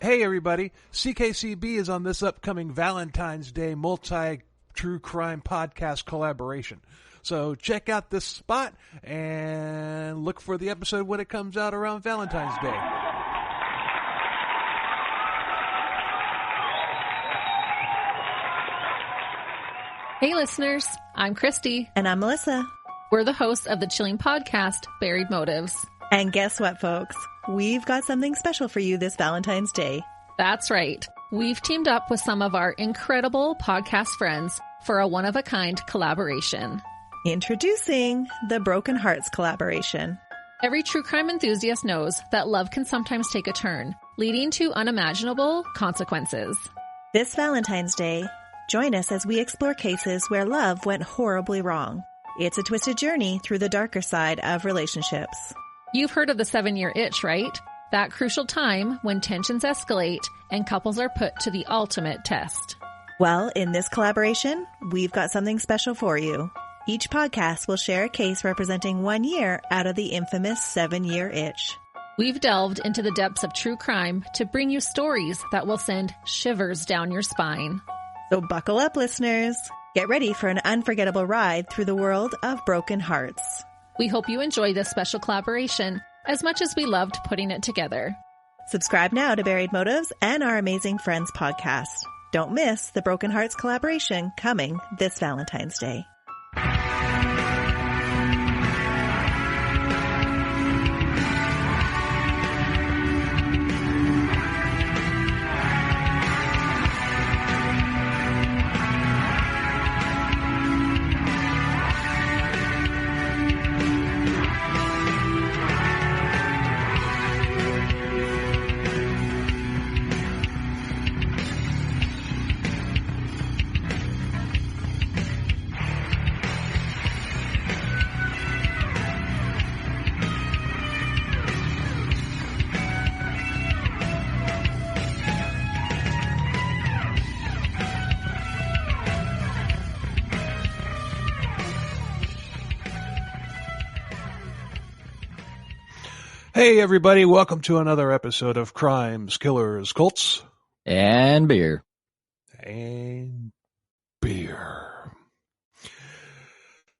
Hey everybody, CKCB is on this upcoming Valentine's Day multi-true crime podcast collaboration. So check out this spot and look for the episode when it comes out around Valentine's Day. Hey listeners, I'm Christy. And I'm Melissa. We're the hosts of the chilling podcast, Buried Motives. And guess what, folks? We've got something special for you this Valentine's Day. That's right. We've teamed up with some of our incredible podcast friends for a one-of-a-kind collaboration. Introducing the Broken Hearts collaboration. Every true crime enthusiast knows that love can sometimes take a turn, leading to unimaginable consequences. This Valentine's Day, join us as we explore cases where love went horribly wrong. It's a twisted journey through the darker side of relationships. You've heard of the 7-year itch, right? That crucial time when tensions escalate and couples are put to the ultimate test. Well, in this collaboration, we've got something special for you. Each podcast will share a case representing 1 year out of the infamous 7-year itch. We've delved into the depths of true crime to bring you stories that will send shivers down your spine. So buckle up, listeners. Get ready for an unforgettable ride through the world of broken hearts. We hope you enjoy this special collaboration as much as we loved putting it together. Subscribe now to Buried Motives and our Amazing Friends podcast. Don't miss the Broken Hearts collaboration coming this Valentine's Day. Hey everybody, welcome to another episode of Crimes, Killers, Cults, and beer. And beer.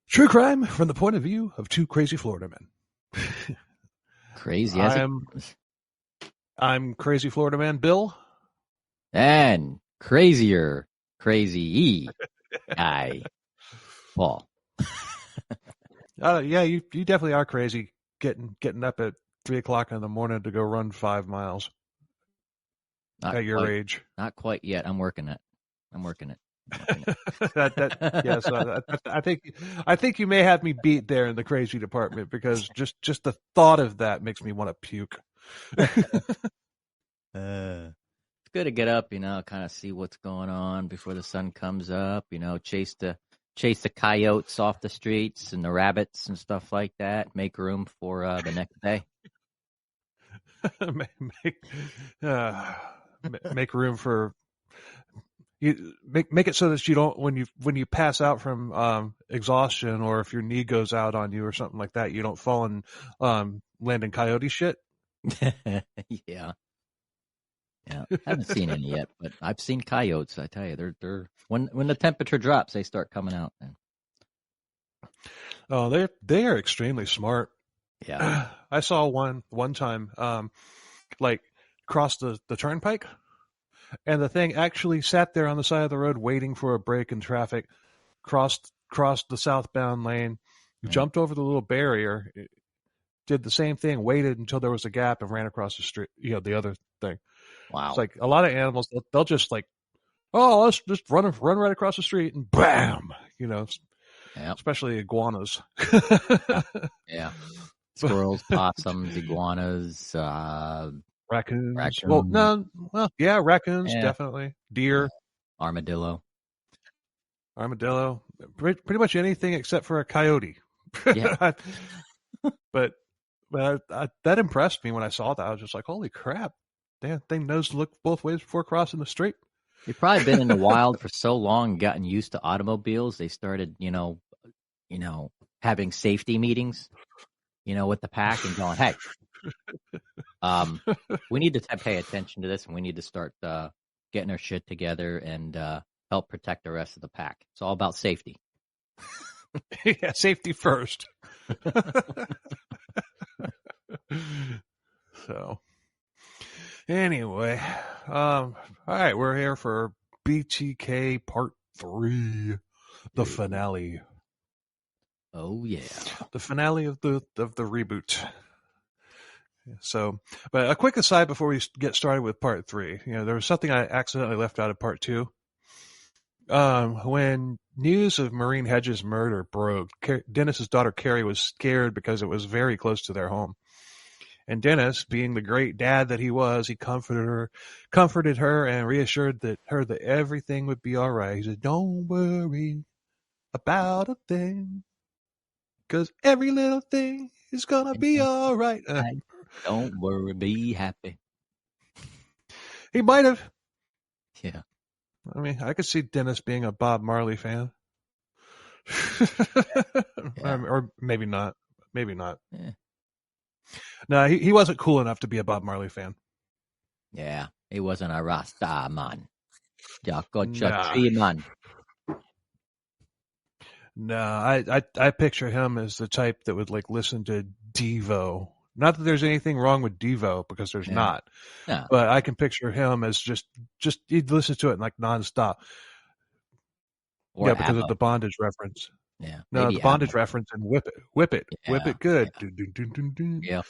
True crime from the point of view of two crazy Florida men. Crazy. I'm crazy Florida man Bill. And crazy guy Paul. Yeah, you definitely are crazy getting up at 3:00 in the morning to go run 5 miles at your age. Not quite yet. I'm working it. So I think you may have me beat there in the crazy department because just the thought of that makes me want to puke. It's good to get up, kind of see what's going on before the sun comes up, chase the coyotes off the streets and the rabbits and stuff like that. Make room for the next day. make room for you. Make it so that you don't when you pass out from exhaustion or if your knee goes out on you or something like that, you don't fall and land in coyote shit. Yeah. Haven't seen any yet, but I've seen coyotes. I tell you, they're when the temperature drops, they start coming out. Then. Oh, they are extremely smart. Yeah, I saw one time, cross the turnpike, and the thing actually sat there on the side of the road waiting for a break in traffic. Crossed the southbound lane, jumped over the little barrier, did the same thing, waited until there was a gap, and ran across the street. The other thing. Wow, it's like a lot of animals. They'll just let's just run right across the street, and bam, Yep. Especially iguanas. Yeah. Squirrels, possums, iguanas, raccoons. Raccoons, raccoons, definitely. Deer. Armadillo. Pretty much anything except for a coyote. Yeah. but that impressed me when I saw that. I was just like, holy crap. Damn thing knows to look both ways before crossing the street. They've probably been in the wild for so long, gotten used to automobiles. They started, having safety meetings, with the pack and going, hey, We need to pay attention to this, and we need to start getting our shit together and help protect the rest of the pack. It's all about safety. Yeah, safety first. So, anyway, all right, we're here for BTK Part 3, the finale. Oh yeah, the finale of the reboot. So, but a quick aside before we get started with Part 3. There was something I accidentally left out of Part 2. When news of Maureen Hedges' murder broke, Dennis's daughter Carrie was scared because it was very close to their home. And Dennis, being the great dad that he was, he comforted her and reassured her that everything would be all right. He said, "Don't worry about a thing, 'cause every little thing is gonna be all right." Don't worry, be happy. He might have. Yeah. I mean, I could see Dennis being a Bob Marley fan. Yeah. Or maybe not. Maybe not. Yeah. No, he wasn't cool enough to be a Bob Marley fan. Yeah, he wasn't a Rasta man. Nah. Man. No, I picture him as the type that would listen to Devo. Not that there's anything wrong with Devo, because there's not. No. But I can picture him as just he'd listen to it nonstop. Or because ABBA. of the bondage reference. Yeah. No, the bondage reference and whip it, whip it good. Yeah. Dun, dun, dun, dun. Yeah.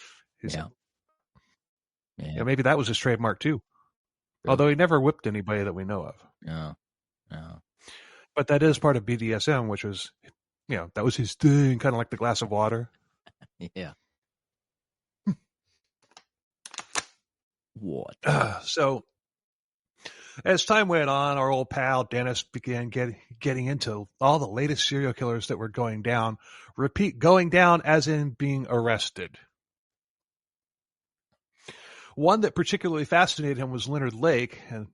Yeah, maybe that was his trademark too. Really? Although he never whipped anybody that we know of. No. But that is part of BDSM, which was, that was his thing, kind of like the glass of water. Yeah. What? So, as time went on, our old pal Dennis began getting into all the latest serial killers that were going down. Repeat, going down as in being arrested. One that particularly fascinated him was Leonard Lake, and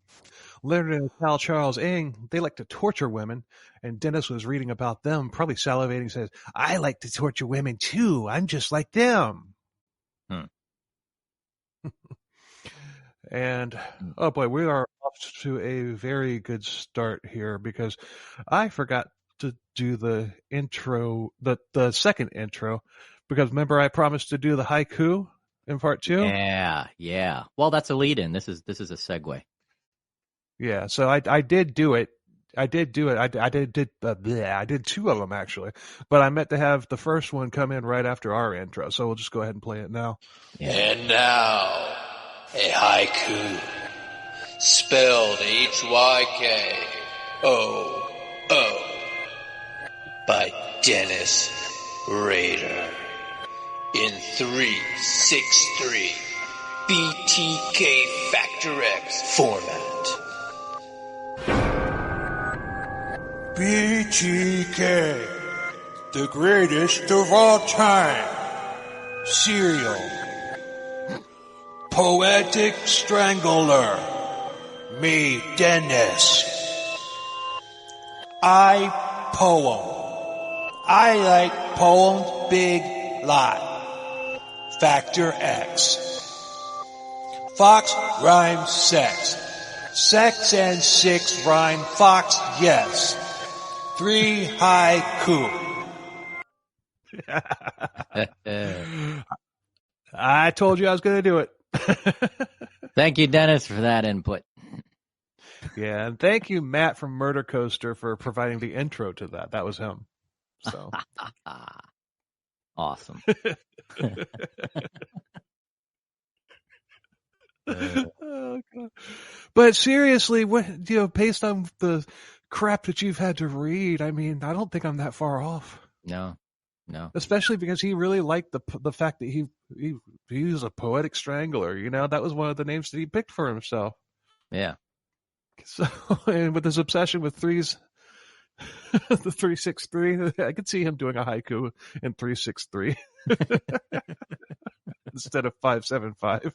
Leonard and his pal Charles Ng, they like to torture women, and Dennis was reading about them, probably salivating, says, "I like to torture women too. I'm just like them." And, oh boy, we are off to a very good start here, because I forgot to do the intro, the second intro, because remember I promised to do the haiku in Part 2? Yeah. Well, that's a lead-in. This is a segue. Yeah, so I did do it. I did two of them actually, but I meant to have the first one come in right after our intro, so we'll just go ahead and play it now. Yeah. And now, a haiku, spelled Hyko, by Dennis Rader, in 363 BTK Factor X format. BTK, the greatest of all time. Serial. Poetic Strangler. Me, Dennis. I poem. I like poems big lot. Factor X. Fox rhymes sex. Sex and six rhyme fox, yes. 3 haiku. I told you I was going to do it. Thank you, Dennis, for that input. Yeah, and thank you, Matt from Murder Coaster, for providing the intro to that. That was him. So awesome. Oh, God. But seriously, based on the crap that you've had to read, I mean, I don't think I'm that far off. No. Especially because he really liked the fact that he was a poetic strangler. That was one of the names that he picked for himself. Yeah. So, and with his obsession with threes, the 363, I could see him doing a haiku in 363 instead of 575.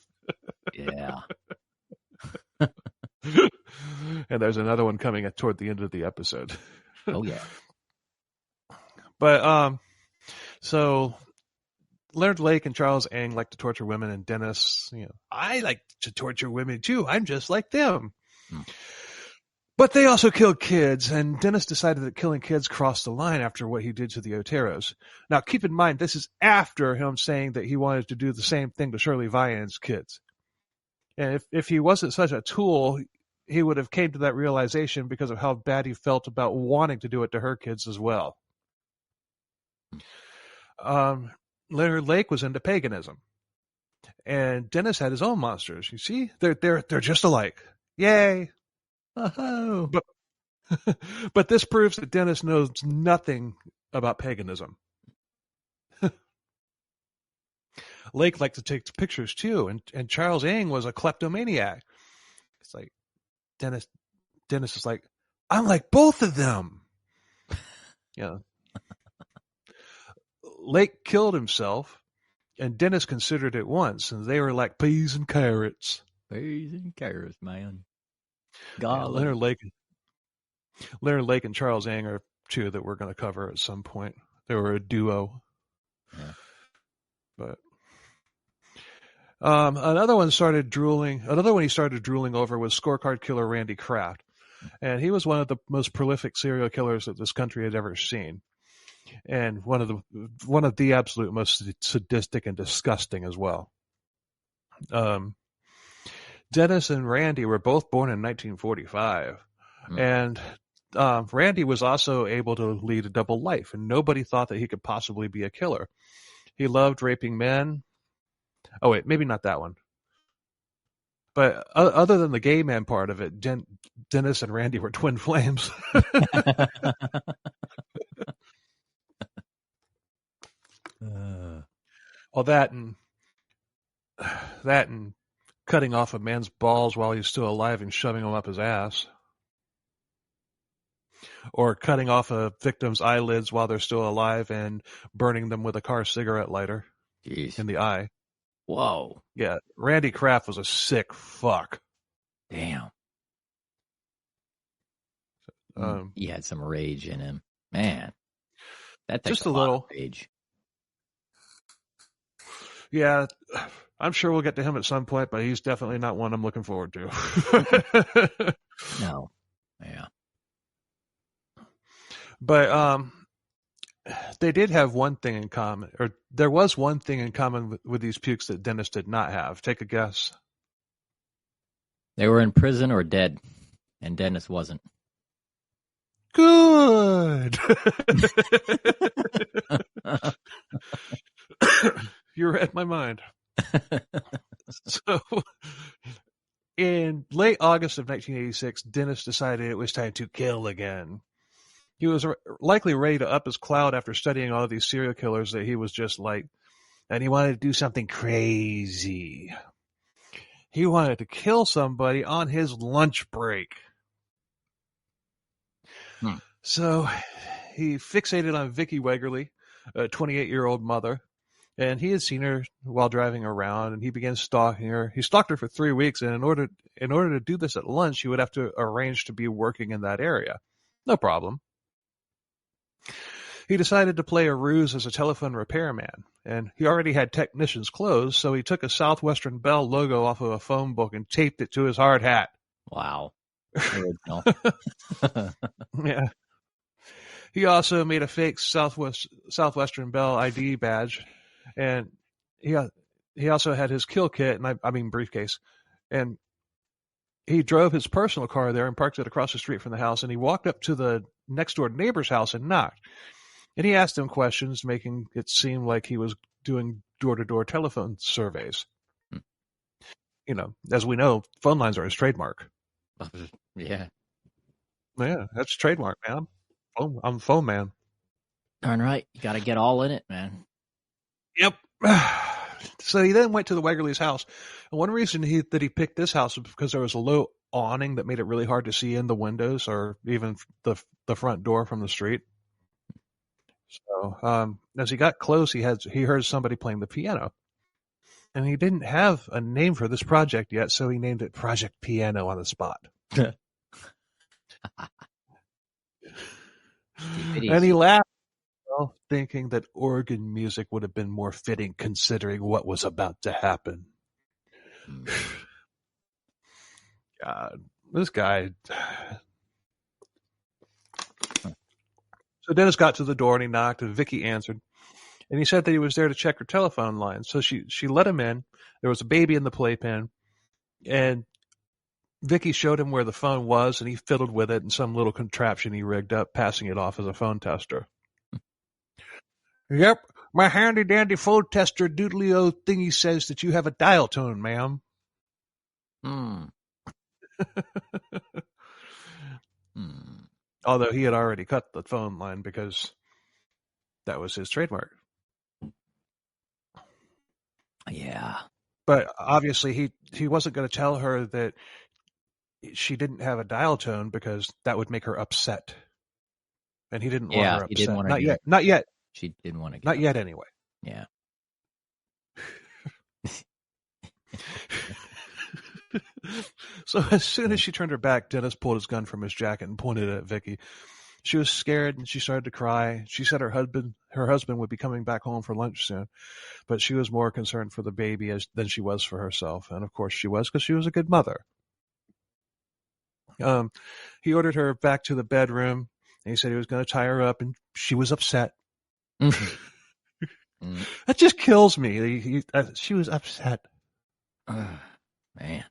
Yeah. And there's another one coming toward the end of the episode. Oh yeah. But so Leonard Lake and Charles Ang like to torture women, and Dennis, I like to torture women too. I'm just like them. But they also kill kids, and Dennis decided that killing kids crossed the line after what he did to the Oteros. Now, keep in mind, this is after him saying that he wanted to do the same thing to Shirley Vian's kids. And if he wasn't such a tool, he would have came to that realization because of how bad he felt about wanting to do it to her kids as well. Leonard Lake was into paganism, and Dennis had his own monsters. You see, they're just alike. Yay! Oh. But this proves that Dennis knows nothing about paganism. Lake liked to take pictures too, and Charles Ang was a kleptomaniac. It's like Dennis is like, I'm like both of them. Lake killed himself, and Dennis considered it once, and they were like peas and carrots. Peas and carrots, man. Leonard Lake and Charles Ang are two that we're going to cover at some point. They were a duo. Yeah. But another one he started drooling over was scorecard killer Randy Kraft. And he was one of the most prolific serial killers that this country had ever seen. And one of the absolute most sadistic and disgusting as well. Dennis and Randy were both born in 1945. And Randy was also able to lead a double life, and nobody thought that he could possibly be a killer. He loved raping men. Oh, wait, maybe not that one. But other than the gay man part of it, Dennis and Randy were twin flames. Well, that and cutting off a man's balls while he's still alive and shoving them up his ass. Or cutting off a victim's eyelids while they're still alive and burning them with a car cigarette lighter in the eye. Whoa. Yeah, Randy Kraft was a sick fuck. Damn. He had some rage in him. Man. That takes just a little rage. Yeah, I'm sure we'll get to him at some point, but he's definitely not one I'm looking forward to. No. Yeah. But they did have one thing in common, or there was one thing in common with these pukes that Dennis did not have. Take a guess. They were in prison or dead, and Dennis wasn't. Good. You read my mind. So, in late August of 1986, Dennis decided it was time to kill again. He was likely ready to up his clout after studying all of these serial killers that he was just like, and he wanted to do something crazy. He wanted to kill somebody on his lunch break. So he fixated on Vicki Wegerle, a 28-year-old mother, and he had seen her while driving around, and he began stalking her. He stalked her for 3 weeks, and in order to do this at lunch, he would have to arrange to be working in that area. No problem. He decided to play a ruse as a telephone repairman, and he already had technicians' clothes, so he took a Southwestern Bell logo off of a phone book and taped it to his hard hat. Wow. Yeah. He also made a fake Southwestern Bell ID badge, and he also had his kill kit, and I mean briefcase, and he drove his personal car there and parked it across the street from the house, and he walked up to the next door neighbor's house and knocked. And he asked him questions, making it seem like he was doing door-to-door telephone surveys. You know, as we know, phone lines are his trademark. Yeah. Yeah, that's trademark, man. I'm a phone man. Darn right. You got to get all in it, man. Yep. So he then went to the Wegerle's house. And one reason that he picked this house was because there was a low awning that made it really hard to see in the windows or even the front door from the street. So as he got close, he heard somebody playing the piano. And he didn't have a name for this project yet, so he named it Project Piano on the spot. And he laughed myself thinking that organ music would have been more fitting considering what was about to happen. God, this guy. So Dennis got to the door and he knocked, and Vicki answered. And he said that he was there to check her telephone line. So she let him in. There was a baby in the playpen, and Vicki showed him where the phone was, and he fiddled with it in some little contraption he rigged up, passing it off as a phone tester. Yep, my handy-dandy phone tester doodly-o thingy says that you have a dial tone, ma'am. Although he had already cut the phone line because that was his trademark. Yeah. But obviously he wasn't going to tell her that she didn't have a dial tone because that would make her upset. And he didn't want her upset. He didn't want her Not yet. She didn't want to get Not upset. yet anyway. Yeah. So as soon as she turned her back, Dennis pulled his gun from his jacket and pointed it at Vicki. She was scared and she started to cry. She said her husband would be coming back home for lunch soon, but she was more concerned for the baby than she was for herself. And of course she was, because she was a good mother. He ordered her back to the bedroom, and he said he was going to tie her up, and she was upset. That just kills me. She was upset. Man.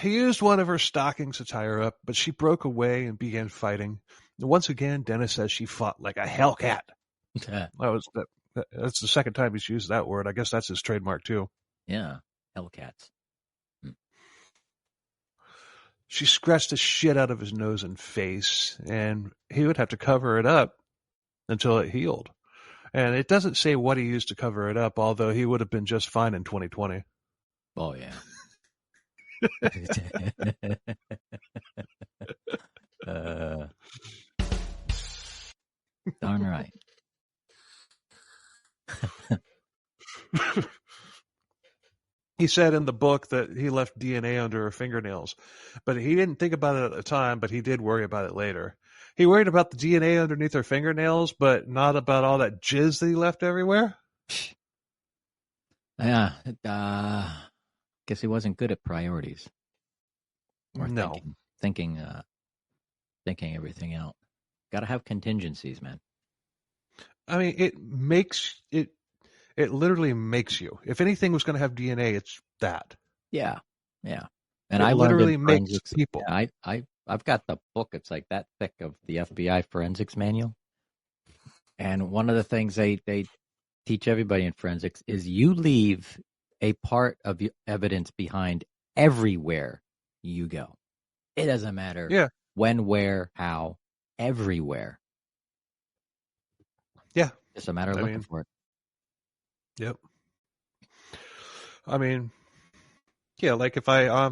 He used one of her stockings to tie her up, but she broke away and began fighting. And once again, Dennis says she fought like a hellcat. That's the second time he's used that word. I guess that's his trademark too. Yeah, hellcats. She scratched the shit out of his nose and face, and he would have to cover it up until it healed. And it doesn't say what he used to cover it up, although he would have been just fine in 2020. Oh, yeah. Darn right. He said in the book that he left DNA under her fingernails, but he didn't think about it at the time, but he did worry about it later. He worried about the DNA underneath her fingernails, but not about all that jizz that he left everywhere. Yeah. Guess he wasn't good at priorities. Or no. Thinking everything out. Got to have contingencies, man. I mean, it literally makes you. If anything was going to have DNA, it's that. Yeah, yeah. And I literally makes people. Yeah, I've got the book. It's like that thick of the FBI forensics manual. And one of the things they teach everybody in forensics is you leave a part of evidence behind everywhere you go. It doesn't matter when, where, how, everywhere. Yeah. It's a matter of looking for it. Yep. I mean, yeah, like if I,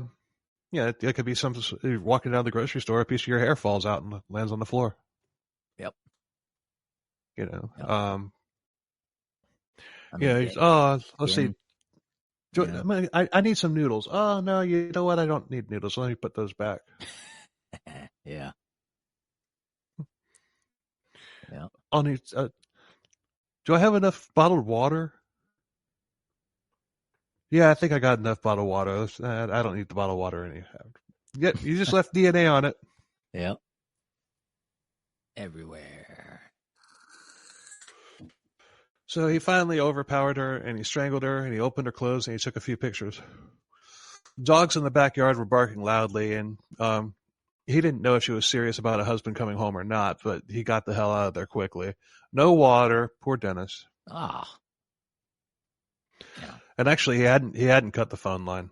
it could be something, you're walking down the grocery store, a piece of your hair falls out and lands on the floor. Yep. You know, yep. let's see. I need some noodles. Oh, no, you know what? I don't need noodles. Let me put those back. Yeah. Yeah. I'll need, do I have enough bottled water? Yeah, I think I got enough bottled water. I don't need the bottled water anyhow. Yeah, you just left DNA on it. Yep. Everywhere. So he finally overpowered her, and he strangled her, and he opened her clothes, and he took a few pictures. Dogs in the backyard were barking loudly, and he didn't know if she was serious about a husband coming home or not, but he got the hell out of there quickly. No water. Poor Dennis. Ah. Yeah. And actually, he hadn't cut the phone line.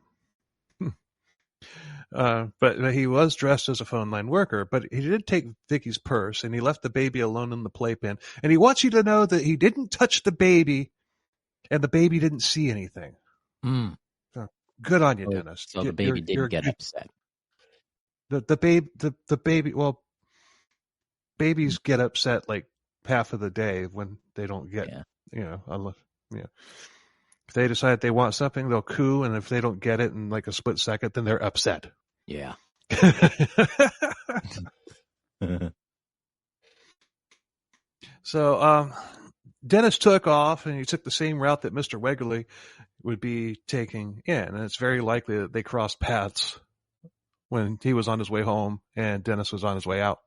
But he was dressed as a phone line worker, but he did take Vicki's purse, and he left the baby alone in the playpen. And he wants you to know that he didn't touch the baby, and the baby didn't see anything. So, good on you, Dennis. So the baby didn't get upset. The baby, well, babies get upset like half of the day when they don't get, unless, if they decide they want something, they'll coo, and if they don't get it in like a split second, then they're upset. Yeah. So Dennis took off, and he took the same route that Mr. Wegerle would be taking in, and it's very likely that they crossed paths when he was on his way home and Dennis was on his way out.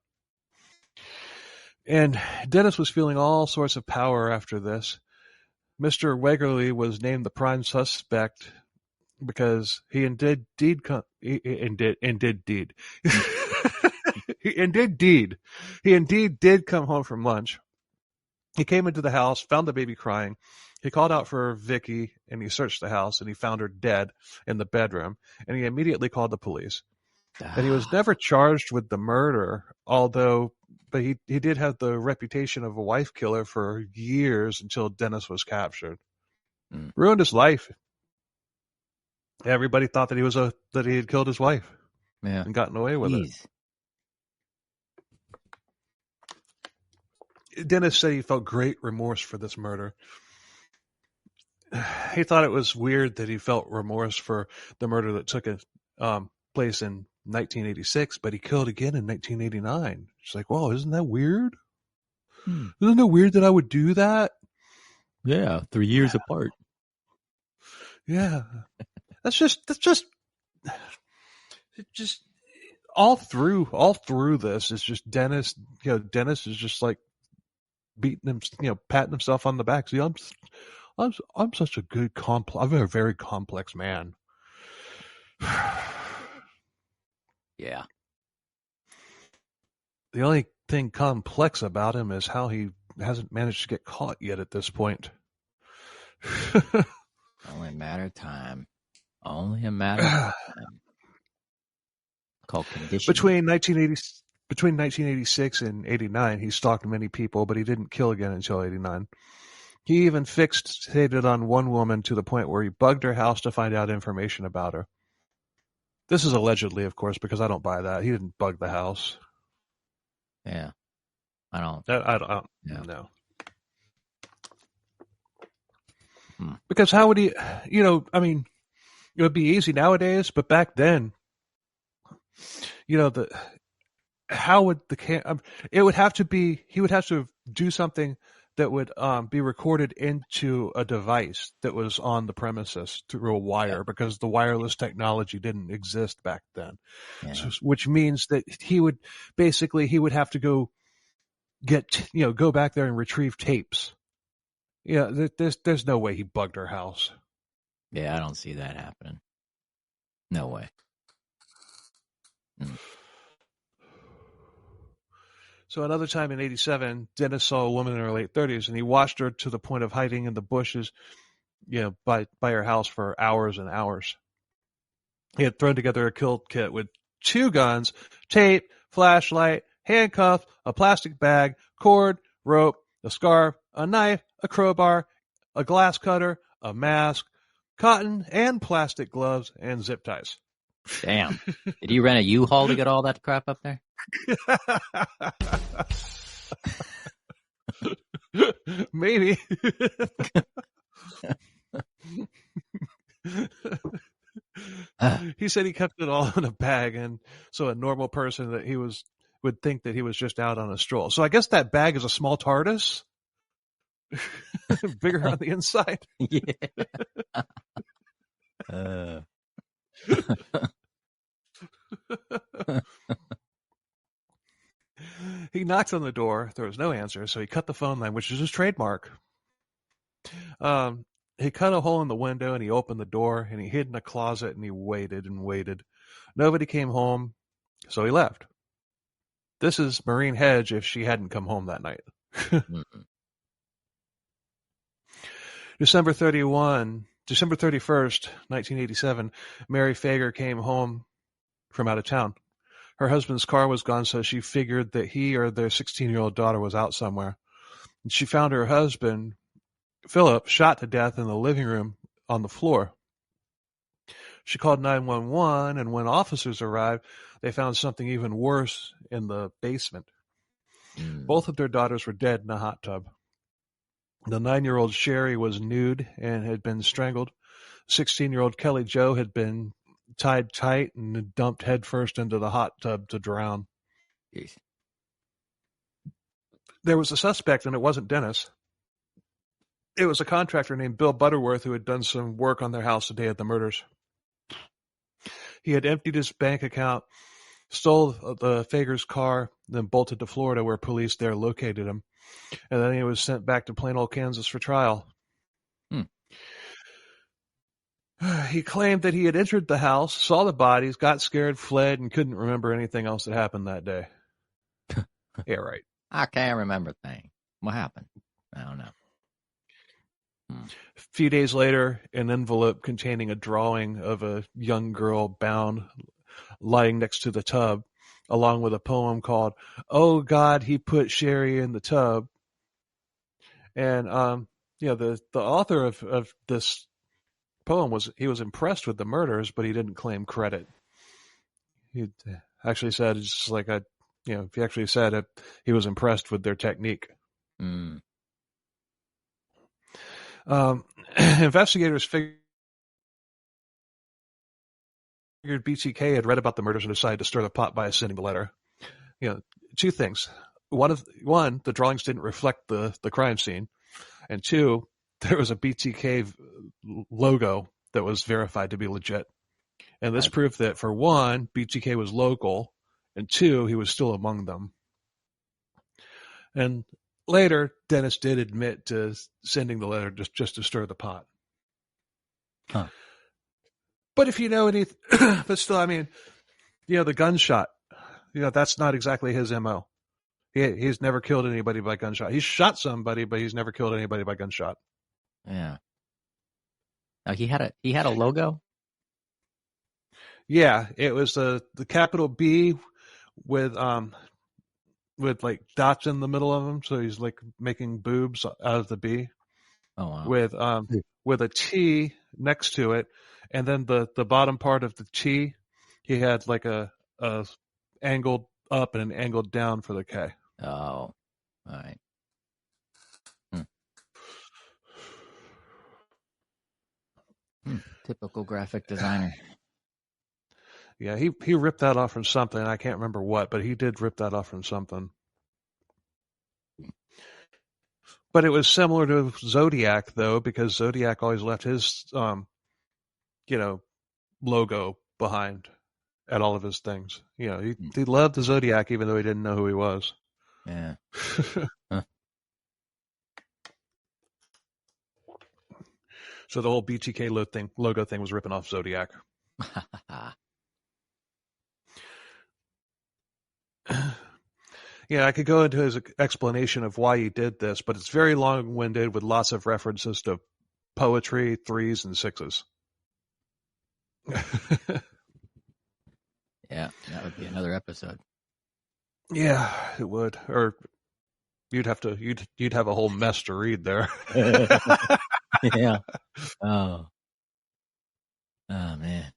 And Dennis was feeling all sorts of power after this. Mr. Wegerle was named the prime suspect because he indeed did come home from lunch. He came into the house, found the baby crying. He called out for Vicki, and he searched the house, and he found her dead in the bedroom, and he immediately called the police. And he was never charged with the murder, but he did have the reputation of a wife killer for years until Dennis was captured. Ruined his life. Everybody thought that that he had killed his wife and gotten away with it. Dennis said he felt great remorse for this murder. He thought it was weird that he felt remorse for the murder that took place in 1986, but he killed again in 1989. She's like, whoa, isn't that weird? Isn't it weird that I would do that? Yeah, 3 years apart. Yeah. That's just all through this is just Dennis, Dennis is just like beating him, patting himself on the back. See, I'm such a good I'm a very complex man. Yeah. The only thing complex about him is how he hasn't managed to get caught yet at this point. Only a matter of time. Only a matter of time. Called conditioning. Between 1986 and 89, he stalked many people, but he didn't kill again until 89. He even fixated on one woman to the point where he bugged her house to find out information about her. This is allegedly, of course, because I don't buy that. He didn't bug the house. Yeah. I don't know. Because how would he, it would be easy nowadays, but back then, he would have to do something that would be recorded into a device that was on the premises through a wire, because the wireless technology didn't exist back then. Yeah. So, which means that he would have to go back there and retrieve tapes. Yeah, there's no way he bugged her house. Yeah, I don't see that happening. No way. So another time in 87, Dennis saw a woman in her late 30s, and he watched her to the point of hiding in the bushes, by her house for hours and hours. He had thrown together a kill kit with 2 guns, tape, flashlight, handcuff, a plastic bag, cord, rope, a scarf, a knife, a crowbar, a glass cutter, a mask, cotton and plastic gloves, and zip ties. Damn. Did you rent a U-Haul to get all that crap up there? Maybe. He said he kept it all in a bag, and so a normal person would think that he was just out on a stroll. So I guess that bag is a small TARDIS, bigger on the inside. Yeah. He knocked on the door. There was no answer, so he cut the phone line, which is his trademark. He cut a hole in the window, and he opened the door, and he hid in a closet, and he waited and waited. Nobody came home, so he left. This is Maureen Hedge if she hadn't come home that night. December 31st, 1987, Mary Fager came home from out of town. Her husband's car was gone, so she figured that he or their 16-year-old daughter was out somewhere. And she found her husband, Philip, shot to death in the living room on the floor. She called 911, and when officers arrived, they found something even worse in the basement. Both of their daughters were dead in a hot tub. The 9-year-old Sherry was nude and had been strangled. 16-year-old Kelly Jo had been tied tight and dumped headfirst into the hot tub to drown. Jeez. there was a suspect, and it wasn't Dennis. It was a contractor named Bill Butterworth who had done some work on their house the day of the murders. He had emptied his bank account, stole the Fager's car, then bolted to Florida where police there located him. And then he was sent back to plain old Kansas for trial. He claimed that he had entered the house, saw the bodies, got scared, fled, and couldn't remember anything else that happened that day. Yeah, right. I can't remember a thing. What happened? I don't know. A few days later, an envelope containing a drawing of a young girl bound, lying next to the tub, along with a poem called "Oh God, He Put Sherry in the Tub." And the author of this poem was impressed with the murders, but he didn't claim credit. He actually said, it's just like he actually said it, he was impressed with their technique. Investigators figured BTK had read about the murders and decided to stir the pot by sending the letter. Two things. One, the drawings didn't reflect the crime scene. And two, there was a BTK logo that was verified to be legit. And this proved that, for one, BTK was local, and two, he was still among them. And later, Dennis did admit to sending the letter just to stir the pot. Huh. But if you know anything, but still, I mean, the gunshot, that's not exactly his MO. He's never killed anybody by gunshot. He's shot somebody, but he's never killed anybody by gunshot. Yeah. Now he had a logo. Yeah, it was the capital B with like dots in the middle of them, so he's like making boobs out of the B. Oh wow. With a T next to it, and then the bottom part of the T, he had like a angled up and an angled down for the K. Oh, all right. Typical graphic designer. Yeah, he ripped that off from something. I can't remember what, but he did rip that off from something. But it was similar to Zodiac, though, because Zodiac always left his, logo behind at all of his things. He loved the Zodiac, even though he didn't know who he was. Yeah. So the whole BTK logo thing was ripping off Zodiac. Yeah, I could go into his explanation of why he did this, but it's very long-winded with lots of references to poetry, 3s, and 6s. Yeah, that would be another episode. Yeah, it would. Or you'd have a whole mess to read there. Yeah. Oh man.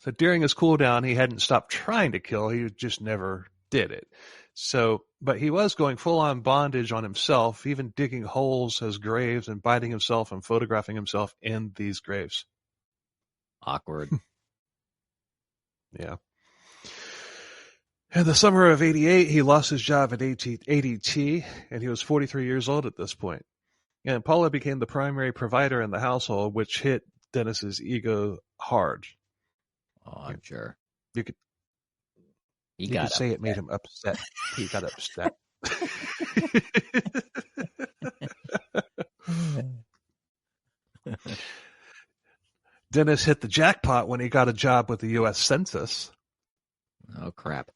So during his cool down, he hadn't stopped trying to kill. He just never did it. So, but he was going full on bondage on himself, even digging holes as graves and biting himself and photographing himself in these graves. Awkward. Yeah. In the summer of '88, he lost his job at ADT, and he was 43 years old at this point. And Paula became the primary provider in the household, which hit Dennis's ego hard. Oh, I'm sure. You could got say it made him upset. He got upset. Dennis hit the jackpot when he got a job with the U.S. Census. Oh, crap.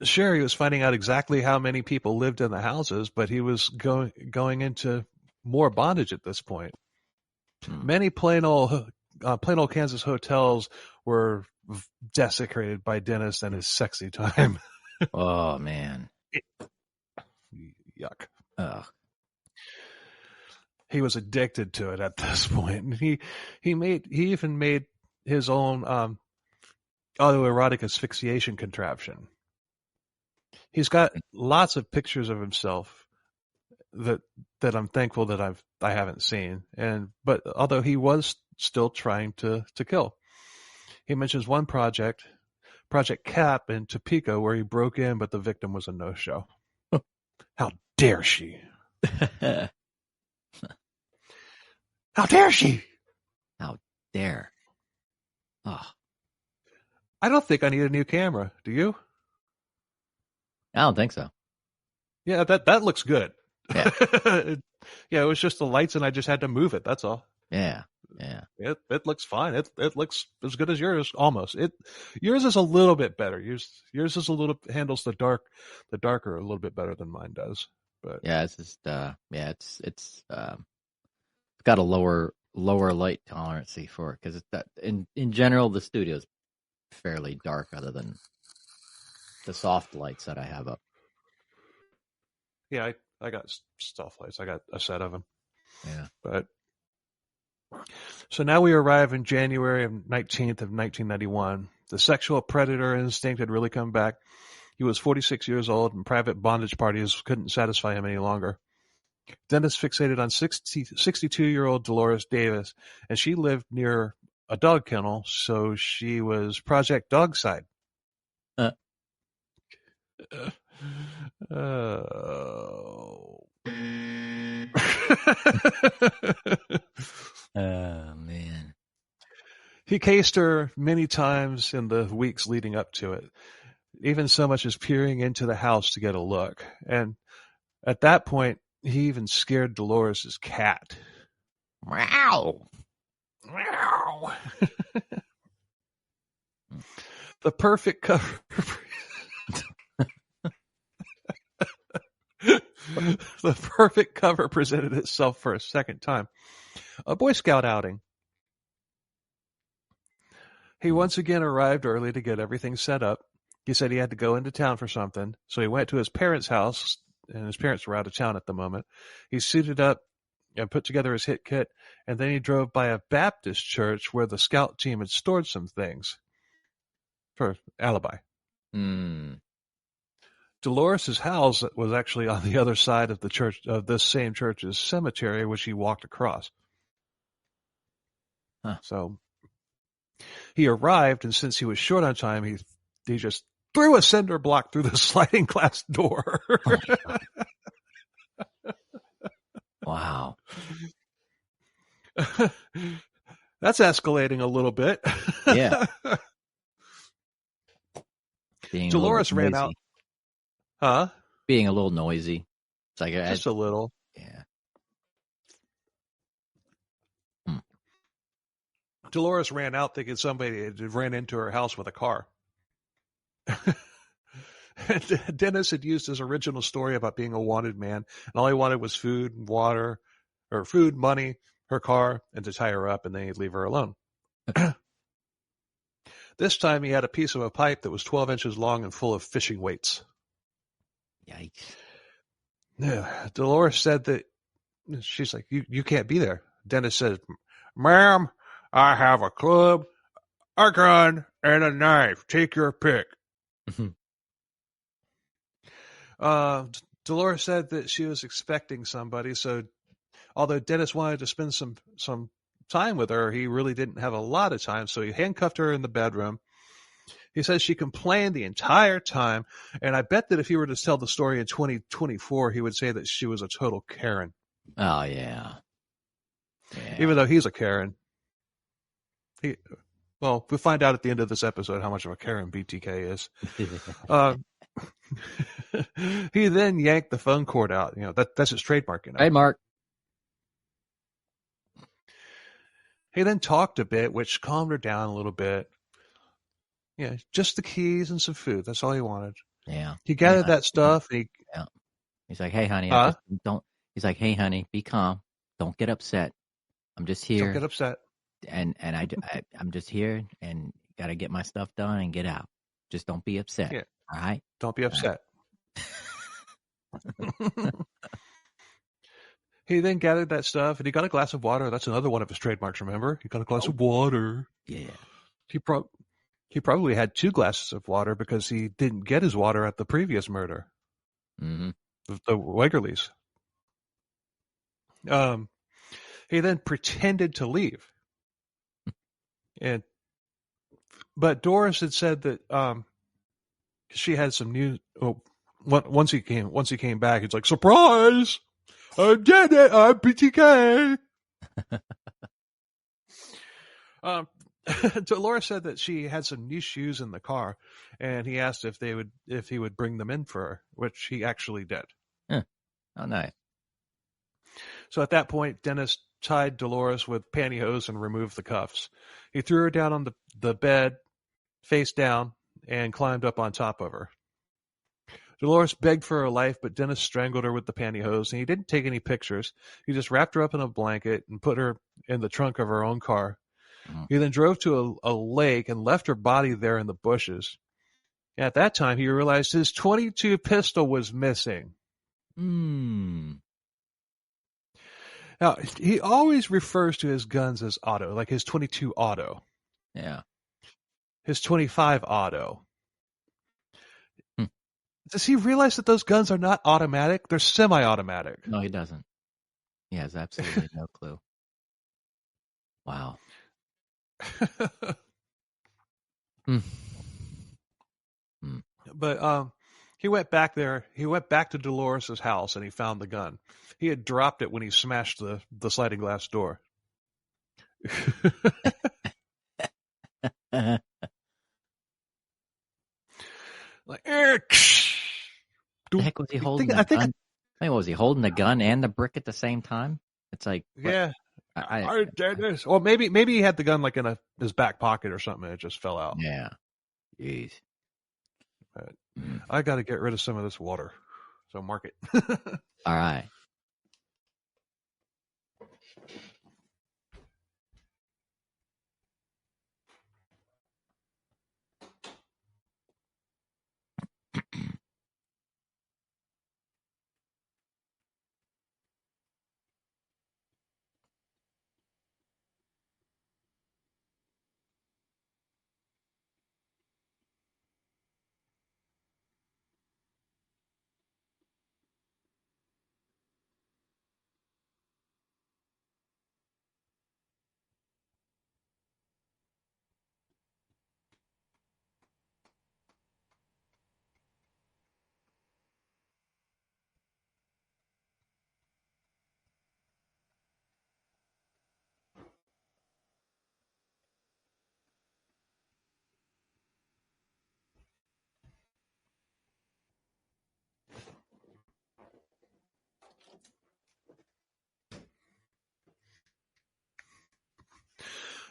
Sure, he was finding out exactly how many people lived in the houses, but he was going into more bondage at this point. Many plain old Kansas hotels were desecrated by Dennis and his sexy time. Oh, man. Yuck. Ugh. He was addicted to it at this point. He even made his own autoerotic asphyxiation contraption. He's got lots of pictures of himself that I'm thankful that I haven't seen. But although he was still trying to kill. He mentions one Project Cap in Topeka, where he broke in, but the victim was a no-show. How dare she? How dare she? How dare. Oh, I don't think I need a new camera. Do you? I don't think so. Yeah, that looks good. Yeah. Yeah, it was just the lights and I just had to move it. That's all. Yeah. It looks fine. It looks as good as yours almost. Yours is a little bit better. Yours is a little handles the darker a little bit better than mine does. But Yeah, it's just it's got a lower light tolerancy for it because it's that in general the studio's fairly dark other than the soft lights that I have up. yeah, I got soft lights. I got a set of them. Yeah. But so now we arrive in January of 1991. The sexual predator instinct had really come back. He was 46 years old, and private bondage parties couldn't satisfy him any longer. Dennis fixated on 62-year-old Dolores Davis, and she lived near a dog kennel, so she was Project Dogside. Oh. Oh, man. He cased her many times in the weeks leading up to it, even so much as peering into the house to get a look. And at that point, he even scared Dolores' cat. Wow. Meow. The perfect cover. The perfect cover presented itself for a second time. A Boy Scout outing. He once again arrived early to get everything set up. He said he had to go into town for something, so he went to his parents' house, and his parents were out of town at the moment. He suited up and put together his hit kit, and then he drove by a Baptist church where the scout team had stored some things for alibi. Dolores' house was actually on the other side of the church, of this same church's cemetery, which he walked across. Huh. So he arrived, and since he was short on time, he just threw a cinder block through the sliding glass door. Oh my God. Wow. That's escalating a little bit. Yeah. Dolores ran out. Huh? Being a little noisy. It's like just a little. Yeah. Dolores ran out thinking somebody had ran into her house with a car. Dennis had used his original story about being a wanted man, and all he wanted was food, water, or food, money, her car, and to tie her up, and then he'd leave her alone. This time he had a piece of a pipe that was 12 inches long and full of fishing weights. Yikes. Yeah. Dolores said that she's like, you can't be there. Dennis said, "Ma'am, I have a club, a gun, and a knife. Take your pick." Dolores said that she was expecting somebody, so although Dennis wanted to spend some time with her, he really didn't have a lot of time, so he handcuffed her in the bedroom. He says she complained the entire time, and I bet that if he were to tell the story in 2024, he would say that she was a total Karen. Oh, yeah. Even though he's a Karen. Well, we'll find out at the end of this episode how much of a Karen BTK is. He then yanked the phone cord out. You know, that's his trademark. You know? Trademark. He then talked a bit, which calmed her down a little bit. Yeah, just the keys and some food. That's all he wanted. Yeah. He gathered that stuff. Yeah. He's like, "Hey, honey, He's like, "Hey, honey, be calm. Don't get upset. I'm just here. Don't get upset. And I'm just here and got to get my stuff done and get out. Just don't be upset. Yeah. All right? Don't be upset." He then gathered that stuff, and he got a glass of water. That's another one of his trademarks, remember? He got a glass of water. Yeah. He probably had 2 glasses of water because he didn't get his water at the previous murder. Mm-hmm. The Wegerles. He then pretended to leave. But Doris had said that she had some news. Oh, once he came back, he's like, surprise! I did it! I'm BTK! Dolores said that she had some new shoes in the car, and he asked if he would bring them in for her, which he actually did. Huh. Oh, nice. So at that point, Dennis tied Dolores with pantyhose and removed the cuffs. He threw her down on the bed, face down, and climbed up on top of her. Dolores begged for her life, but Dennis strangled her with the pantyhose, and he didn't take any pictures. He just wrapped her up in a blanket and put her in the trunk of her own car. He then drove to a lake and left her body there in the bushes. At that time, he realized his .22 pistol was missing. Now, he always refers to his guns as auto, like his .22 auto. Yeah. His .25 auto. Does he realize that those guns are not automatic? They're semi-automatic. No, he doesn't. He has absolutely no clue. Wow. But he went back there. He went back to Dolores' house and he found the gun. He had dropped it when he smashed the sliding glass door. Like, the heck was he holding? Gun? What was he holding? The gun and the brick at the same time? It's like, yeah. I did this. Or maybe he had the gun like in his back pocket or something and it just fell out. Yeah. Jeez. But I got to get rid of some of this water. So mark it. All right.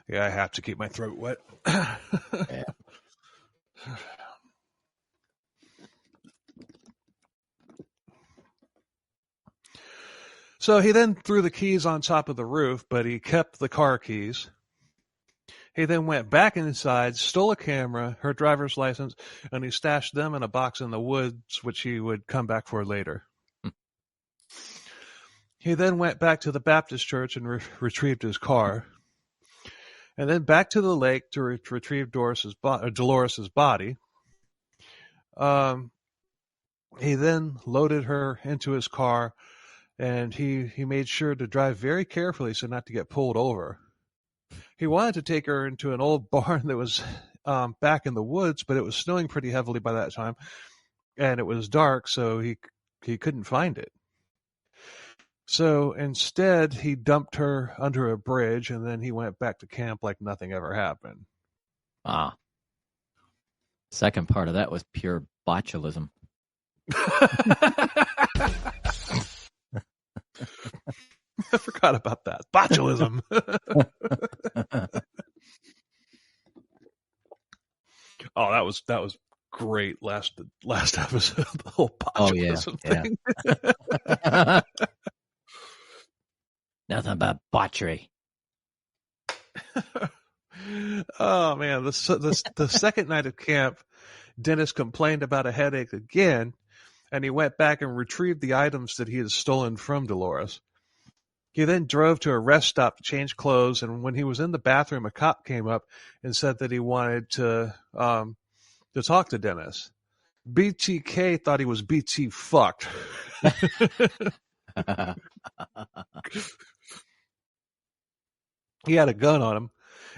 Yeah, I have to keep my throat wet. Yeah. So he then threw the keys on top of the roof, but he kept the car keys. He then went back inside, stole a camera, her driver's license, and he stashed them in a box in the woods, which he would come back for later. He then went back to the Baptist church and retrieved his car. And then back to the lake to retrieve Dolores' body. He then loaded her into his car, and he made sure to drive very carefully so not to get pulled over. He wanted to take her into an old barn that was back in the woods, but it was snowing pretty heavily by that time, and it was dark, so he couldn't find it. So instead, he dumped her under a bridge, and then he went back to camp like nothing ever happened. Ah. Second part of that was pure botulism. I forgot about that. Botulism. Oh, that was great last episode. The whole botulism thing. Yeah. Nothing but botchery. Oh man, the second night at camp, Dennis complained about a headache again, and he went back and retrieved the items that he had stolen from Dolores. He then drove to a rest stop to change clothes, and when he was in the bathroom, a cop came up and said that he wanted to talk to Dennis. BTK thought he was BT fucked. He had a gun on him,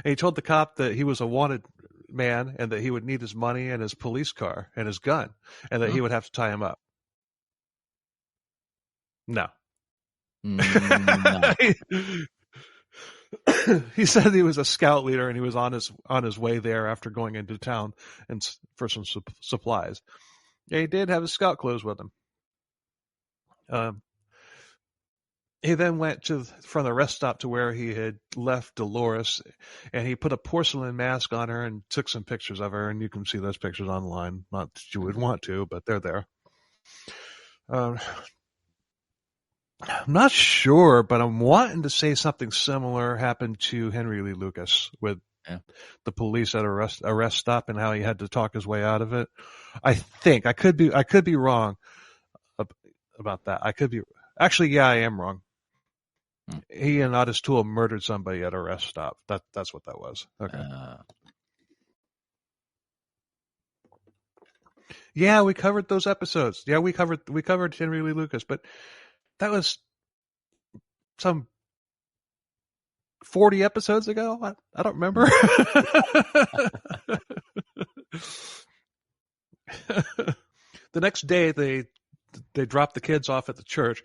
and he told the cop that he was a wanted man, and that he would need his money and his police car and his gun, and that he would have to tie him up. No. No. He said he was a scout leader and he was on his way there after going into town and for some supplies. Yeah, he did have his scout clothes with him. He then went from the rest stop to where he had left Dolores, and he put a porcelain mask on her and took some pictures of her, and you can see those pictures online. Not that you would want to, but they're there. I'm not sure, but I'm wanting to say something similar happened to Henry Lee Lucas with the police at a rest stop and how he had to talk his way out of it. I think I could be wrong about that. I could be actually, yeah, I am wrong. He and not his tool murdered somebody at a rest stop. That's what that was. Okay. Yeah, we covered those episodes. Yeah, we covered Henry Lee Lucas, but that was some 40 episodes ago. I don't remember. The next day, they dropped the kids off at the church,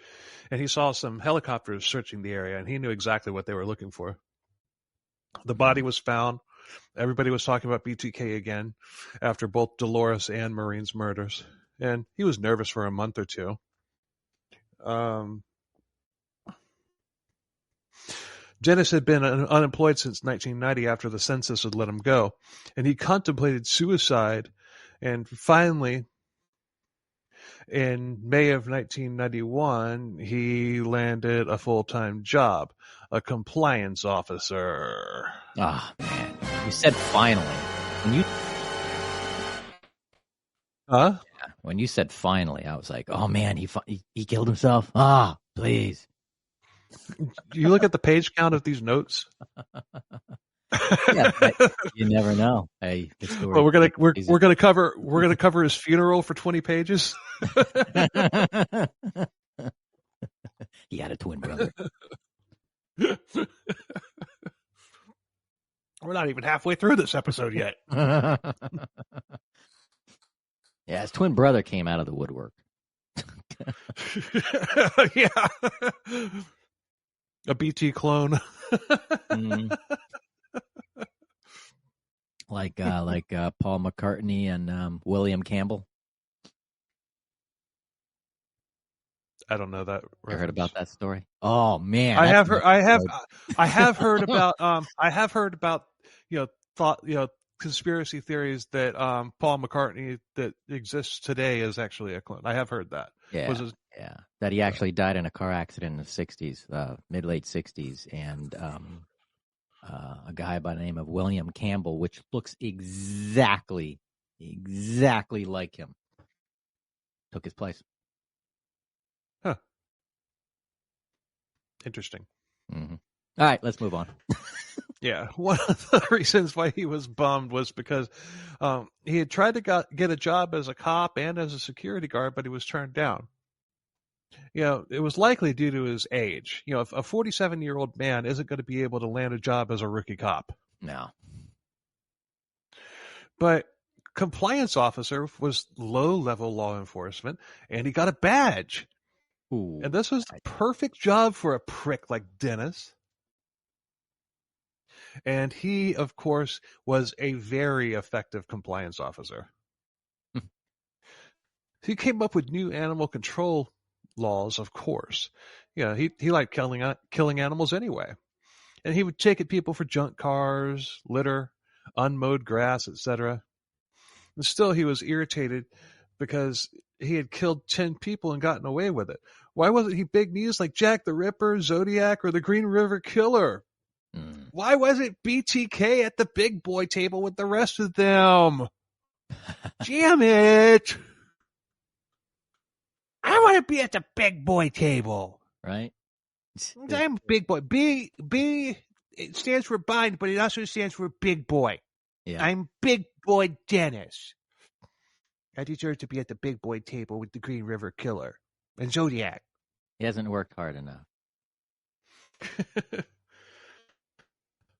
and he saw some helicopters searching the area, and he knew exactly what they were looking for. The body was found. Everybody was talking about BTK again after both Dolores and Maureen's murders, and he was nervous for a month or two. Dennis had been unemployed since 1990 after the census had let him go, and he contemplated suicide, and finally, in May of 1991, he landed a full-time job, a compliance officer. Ah, man. You said finally. When you said finally, I was like, oh, man, he killed himself? Ah, please. You look at the page count of these notes. Yeah, you never know. Hey, well, we're gonna cover his funeral for 20 pages. He had a twin brother. We're not even halfway through this episode yet. Yeah, his twin brother came out of the woodwork. Yeah, a BT clone. Like Paul McCartney and William Campbell. I don't know that. I heard about that story. Oh man, I have heard about conspiracy theories that Paul McCartney that exists today is actually a clone. I have heard that. Yeah, that he actually died in a car accident in the '60s, mid-late '60s, and a guy by the name of William Campbell, which looks exactly like him, took his place. Huh. Interesting. Mm-hmm. All right, let's move on. Yeah, one of the reasons why he was bummed was because he had tried to get a job as a cop and as a security guard, but he was turned down. It was likely due to his age. A 47-year-old man isn't going to be able to land a job as a rookie cop. No. But compliance officer was low-level law enforcement, and he got a badge. Ooh. And this was the perfect job for a prick like Dennis. And he, of course, was a very effective compliance officer. He came up with new animal control laws, of course. He liked killing animals anyway. And he would ticket people for junk cars, litter, unmowed grass, etc. And still he was irritated because he had killed 10 people and gotten away with it. Why wasn't he big news like Jack the Ripper, Zodiac, or the Green River Killer? Why wasn't BTK at the big boy table with the rest of them? Damn it! I want to be at the big boy table. Right? I'm big boy. B it stands for bind, but it also stands for big boy. Yeah. I'm big boy Dennis. I deserve to be at the big boy table with the Green River Killer and Zodiac. He hasn't worked hard enough.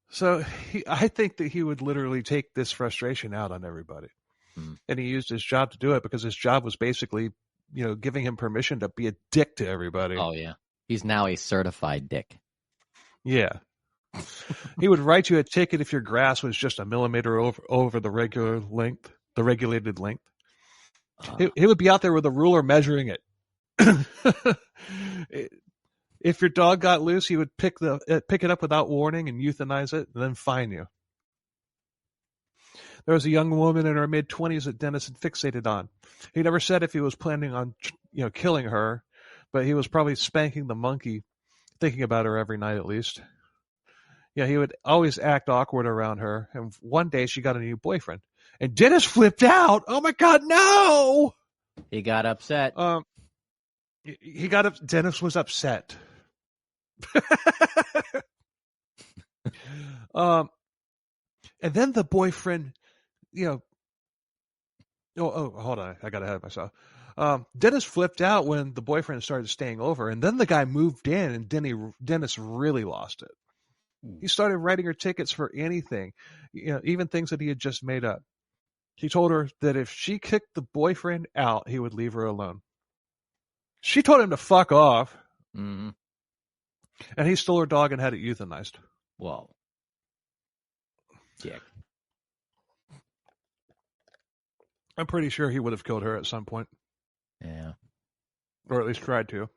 So I think that he would literally take this frustration out on everybody. And he used his job to do it because his job was basically, giving him permission to be a dick to everybody. Oh, yeah. He's now a certified dick. Yeah. He would write you a ticket if your grass was just a millimeter over the regulated length. He would be out there with a ruler measuring it. If your dog got loose, he would pick it up without warning and euthanize it, and then fine you. There was a young woman in her mid-20s that Dennis had fixated on. He never said if he was planning on, killing her, but he was probably spanking the monkey, thinking about her every night at least. He would always act awkward around her, and one day she got a new boyfriend, and Dennis flipped out. Oh my God, no! He got upset. Dennis was upset. And then the boyfriend, hold on, I got ahead of myself. Dennis flipped out when the boyfriend started staying over, and then the guy moved in, and Dennis really lost it. He started writing her tickets for anything, even things that he had just made up. He told her that if she kicked the boyfriend out, he would leave her alone. She told him to fuck off. Mm-hmm. And he stole her dog and had it euthanized. Whoa. Dick. I'm pretty sure he would have killed her at some point. Yeah. Or at least tried to.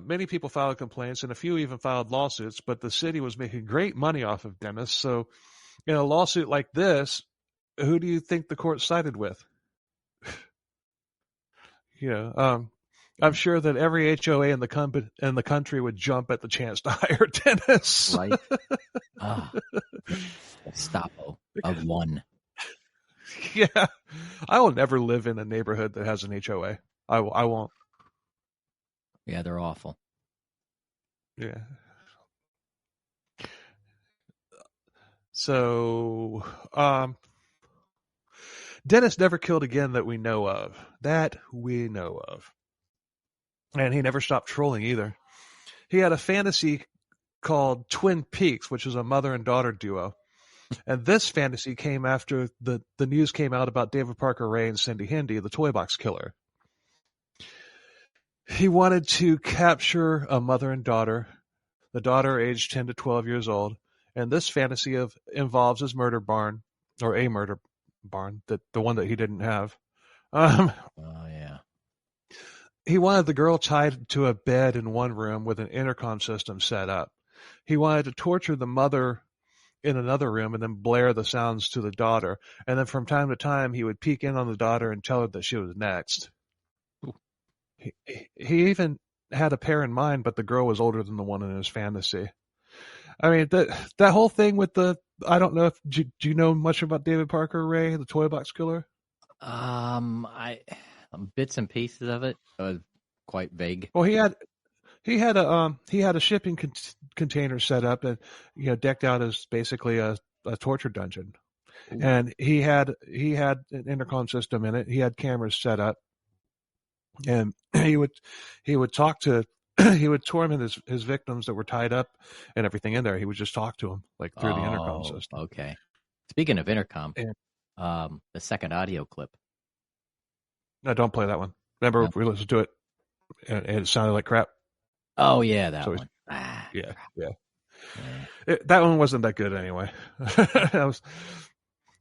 Many people filed complaints, and a few even filed lawsuits, but the city was making great money off of Dennis. So in a lawsuit like this, who do you think the court sided with? I'm sure that every HOA in the country would jump at the chance to hire Dennis. Right. Gestapo of one. Yeah. I will never live in a neighborhood that has an HOA. I won't. Yeah, they're awful. Yeah. So, Dennis never killed again that we know of. And he never stopped trolling either. He had a fantasy called Twin Peaks, which is a mother and daughter duo. And this fantasy came after the news came out about David Parker Ray and Cindy Hindi, the toy box killer. He wanted to capture a mother and daughter, the daughter aged 10 to 12 years old. And this fantasy involves his murder barn, or a murder barn, the one that he didn't have. Oh, yeah. He wanted the girl tied to a bed in one room with an intercom system set up. He wanted to torture the mother in another room and then blare the sounds to the daughter. And then from time to time, he would peek in on the daughter and tell her that she was next. He even had a pair in mind, but the girl was older than the one in his fantasy. I mean, that whole thing with I don't know do you know much about David Parker Ray, the toy box killer? Bits and pieces of it. Quite vague. Well, he had a shipping container set up and decked out as basically a torture dungeon. Ooh. And he had an intercom system in it. He had cameras set up, and he would talk to he would torment his victims that were tied up and everything in there. He would just talk to them like through the intercom system. Okay. Speaking of intercom, the second audio clip. No, don't play that one. Remember, we listened to it, and it sounded like crap. Oh, yeah, that one. Yeah. That one wasn't that good anyway.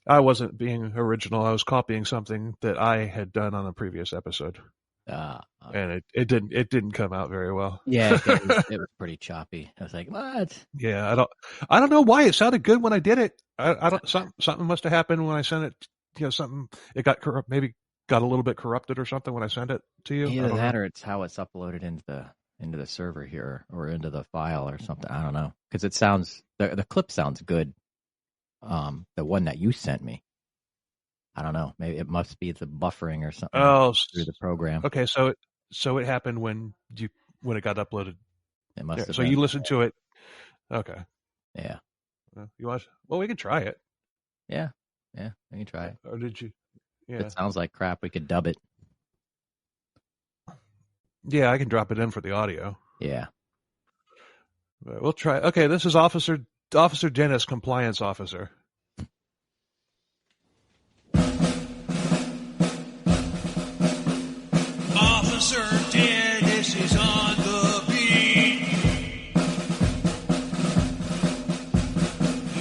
I wasn't being original. I was copying something that I had done on a previous episode. And it didn't come out very well. Yeah, it was pretty choppy. I was like, what? Yeah, I don't know why it sounded good when I did it. Something must have happened when I sent it. Something it got corrupt, maybe got a little bit corrupted or something when I sent it to you. Either that or it's how it's uploaded into the server here or into the file or something. I don't know, because it sounds the clip sounds good. The one that you sent me. I don't know. Maybe it must be the buffering or something through the program. Okay, so it happened when it got uploaded. It must have so been. You listened to it. Okay. Yeah. You want? Well, we can try it. Yeah, we can try it. Or did you? Yeah. If it sounds like crap, we could dub it. Yeah, I can drop it in for the audio. Yeah. But we'll try. Okay, this is Officer Dennis, compliance officer. Officer Dennis is on the beat.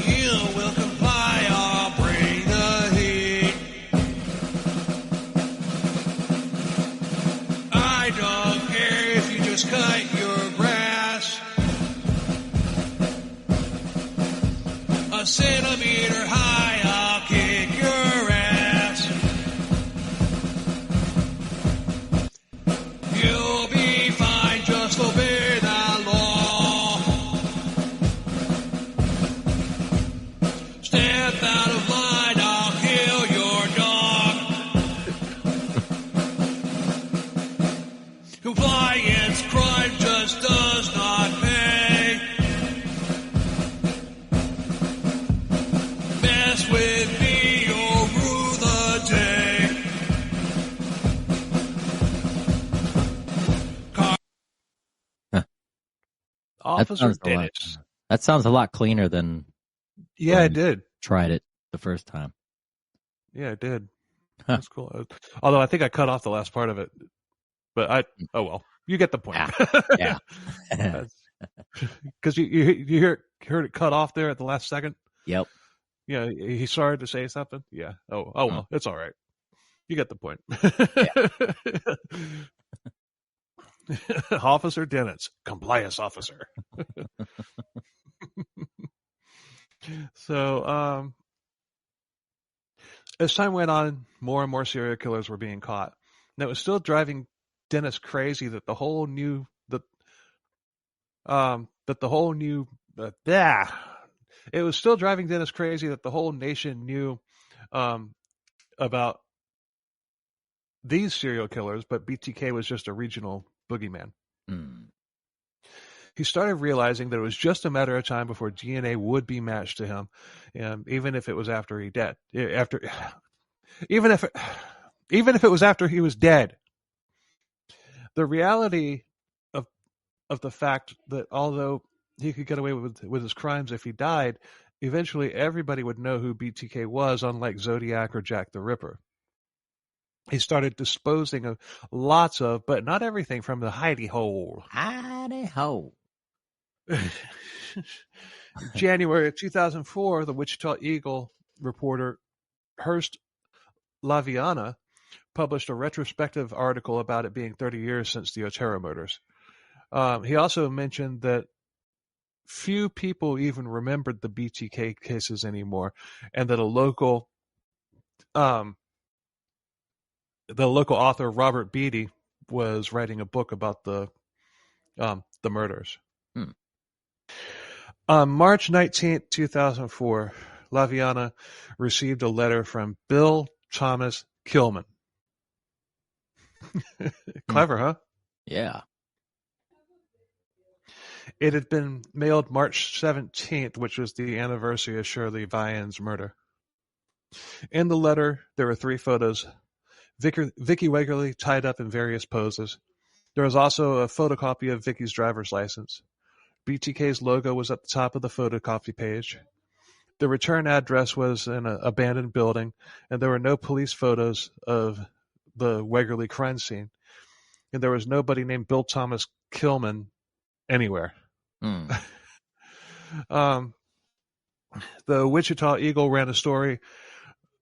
You will comply, I'll bring the heat. I don't care if you just cut your grass a centimeter high, I'll kick your ass. You'll be fine, just obey the law. Step out of line, I'll kill your dog. Compliance crime just does not pay. Mess with me, you'll rue the day. Officer Dennis. That sounds a lot cleaner than Yeah, it did. tried it the first time. Yeah, it did. That's cool. Although I think I cut off the last part of it. But oh well. You get the point. Yeah. Because you heard it cut off there at the last second. Yep. Yeah, he started to say something. Yeah. Oh well, it's all right. You get the point. Officer Dennis, compliance officer. So, as time went on, more and more serial killers were being caught. And it was still driving Dennis crazy that the whole new it was still driving Dennis crazy that the whole nation knew about these serial killers, but BTK was just a regional boogeyman. He started realizing that it was just a matter of time before DNA would be matched to him, even if it was after he dead. Even if it was after he was dead. The reality of the fact that although he could get away with his crimes if he died, eventually everybody would know who BTK was, unlike Zodiac or Jack the Ripper. He started disposing of lots of, but not everything, from the hidey hole. Hidey hole. January of 2004, the Wichita Eagle reporter Hearst Laviana published a retrospective article about it being 30 years since the Otero murders. He also mentioned that few people even remembered the BTK cases anymore, and that the local author Robert Beatty was writing a book about the murders. On March 19th, 2004, Laviana received a letter from Bill Thomas Kilman. Clever, huh? Yeah. It had been mailed March 17th, which was the anniversary of Shirley Vian's murder. In the letter, there were 3 photos. Vicki Wegerle tied up in various poses. There was also a photocopy of Vicki's driver's license. BTK's logo was at the top of the photocopy page. The return address was in an abandoned building, and there were no police photos of the Wegerle crime scene. And there was nobody named Bill Thomas Kilman anywhere. The Wichita Eagle ran a story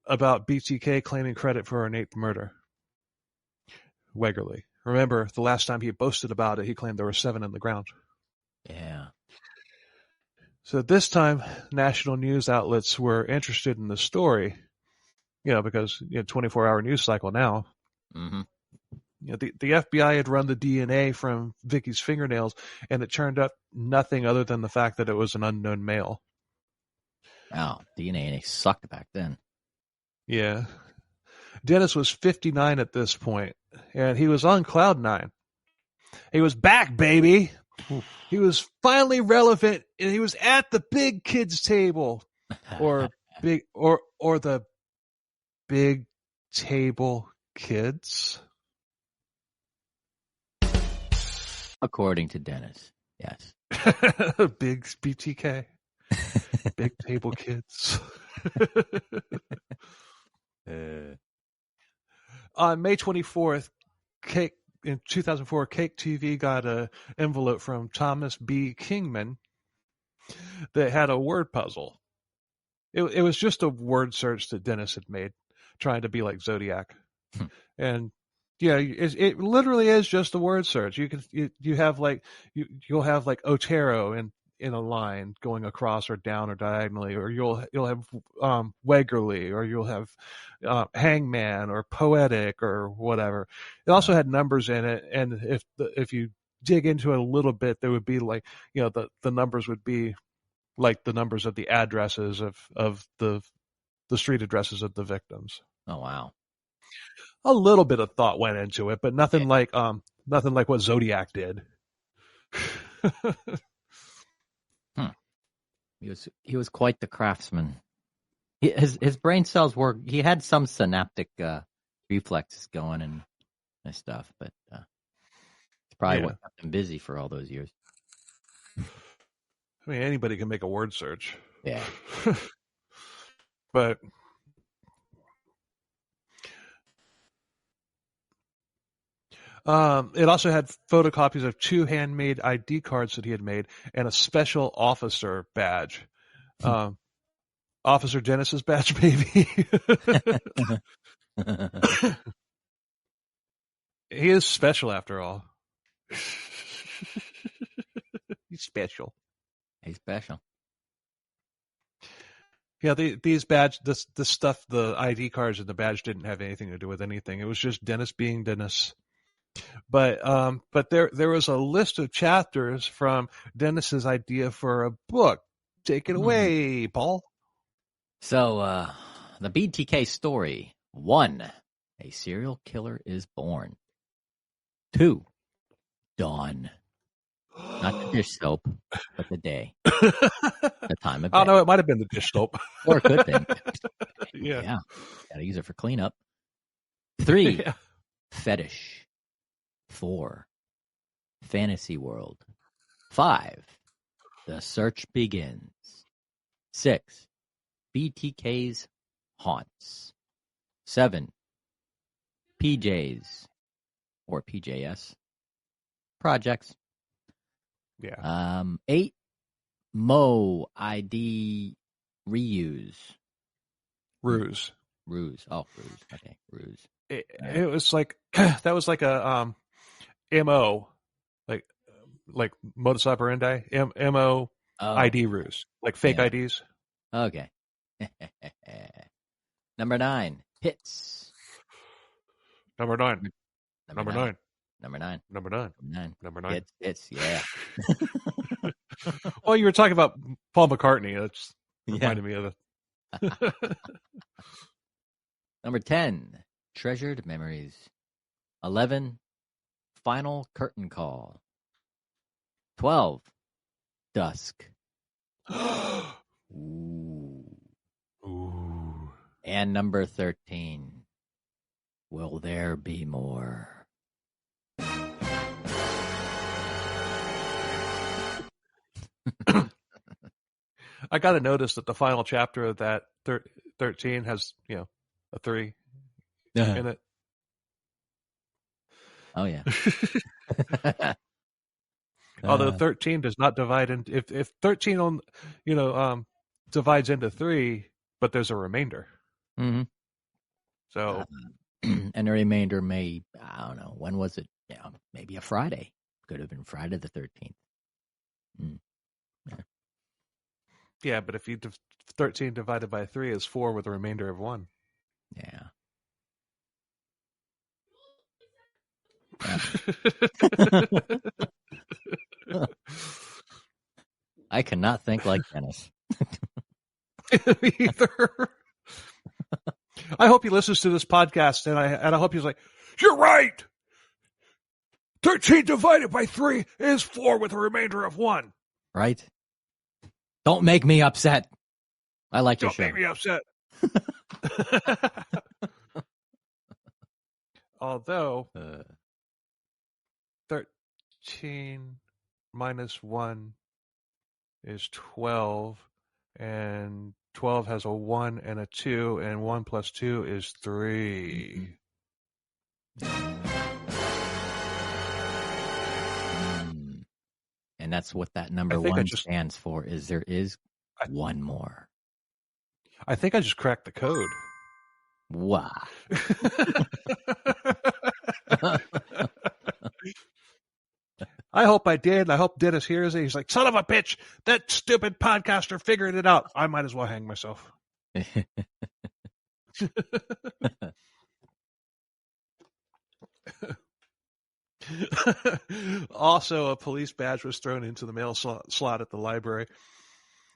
about BTK claiming credit for an 8th murder. Wegerle. Remember, the last time he boasted about it, he claimed there were 7 in the ground. Yeah. So this time, national news outlets were interested in the story, because 24-hour news cycle now. Mm-hmm. The FBI had run the DNA from Vicki's fingernails, and it turned up nothing other than the fact that it was an unknown male. Wow, DNA sucked back then. Yeah. Dennis was 59 at this point, and he was on cloud 9. He was back, baby. He was finally relevant, and he was at the big kids table, or the big table kids. According to Dennis, yes. Big BTK. Big table kids. On May 24th, in 2004, Cake TV got an envelope from Thomas B. Kingman that had a word puzzle. It was just a word search that Dennis had made, trying to be like Zodiac. And yeah, it literally is just a word search. You'll have like Otero in a line going across or down or diagonally, or you'll have Wegerle, or you'll have hangman or poetic or whatever. It also had numbers in it, and if you dig into it a little bit, there would be like, the numbers would be like the numbers of the addresses of the street addresses of the victims. Oh wow. A little bit of thought went into it, but nothing like what Zodiac did. He was quite the craftsman. His brain cells were. He had some synaptic reflexes going and stuff, but it's probably what kept him busy for all those years. I mean, anybody can make a word search. Yeah. But it also had photocopies of 2 handmade ID cards that he had made and a special officer badge. Officer Dennis's badge, maybe. He is special after all. He's special. He's special. Yeah, these badge, this stuff, the ID cards and the badge didn't have anything to do with anything. It was just Dennis being Dennis. But there was a list of chapters from Dennis's idea for a book. Take it away, Paul. So, the BTK story. 1, a serial killer is born. 2, dawn. Not the dish soap, but the day. The time of day. Oh, no, it might have been the dish soap. Or it could be. Yeah. Gotta use it for cleanup. 3, Yeah. fetish. 4, fantasy world. 5, the search begins. 6, BTK's haunts. 7, PJs or PJS projects. Yeah. 8, Mo ID reuse. Ruse. Ruse. Oh, ruse. Okay, ruse. It was like that was like a MO, like modus operandi, MO ID ruse, like fake IDs. Okay. Number 9, hits. Number 9. Number 9. Number 9. Number 9. 9. Number 9. Hits, yeah. Well, you were talking about Paul McCartney. That's reminded me of it. Number 10, treasured memories. 11, final curtain call. 12, dusk. Ooh. And number 13, will there be more? I got to notice that the final chapter of that 13 has, a 3 in it. Oh, yeah. Although 13 does not divide into, if 13 divides into 3, but there's a remainder. Mm-hmm. So, and the remainder may, I don't know, when was it? Yeah, maybe a Friday. Could have been Friday the 13th. Yeah, but if you 13 divided by 3 is 4 with a remainder of 1. Yeah. I cannot think like Dennis. Either. I hope he listens to this podcast, and I hope he's like, "You're right. 13 divided by 3 is 4 with a remainder of 1." Right? Don't make me upset. I like your show. Don't make me upset. Although 13 minus 1 is 12, and 12 has a 1 and a 2, and 1 plus 2 is 3. And that's what that number 1 stands for, is there is one more. I think I just cracked the code. Wow. I hope I did. I hope Dennis hears it. He's like, son of a bitch, that stupid podcaster figured it out. I might as well hang myself. Also, a police badge was thrown into the mail slot at the library.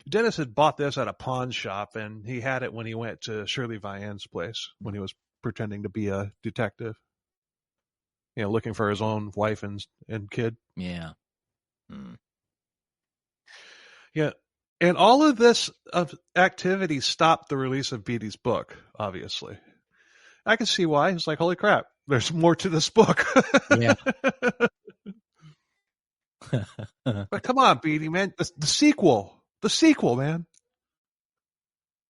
Dennis had bought this at a pawn shop, and he had it when he went to Shirley Vianne's place when he was pretending to be a detective. You know, looking for his own wife and kid. Yeah. Yeah. And all of this activity stopped the release of Beatty's book, obviously. I can see why. It's like, holy crap, there's more to this book. Yeah. But come on, Beatty, man. The sequel, man.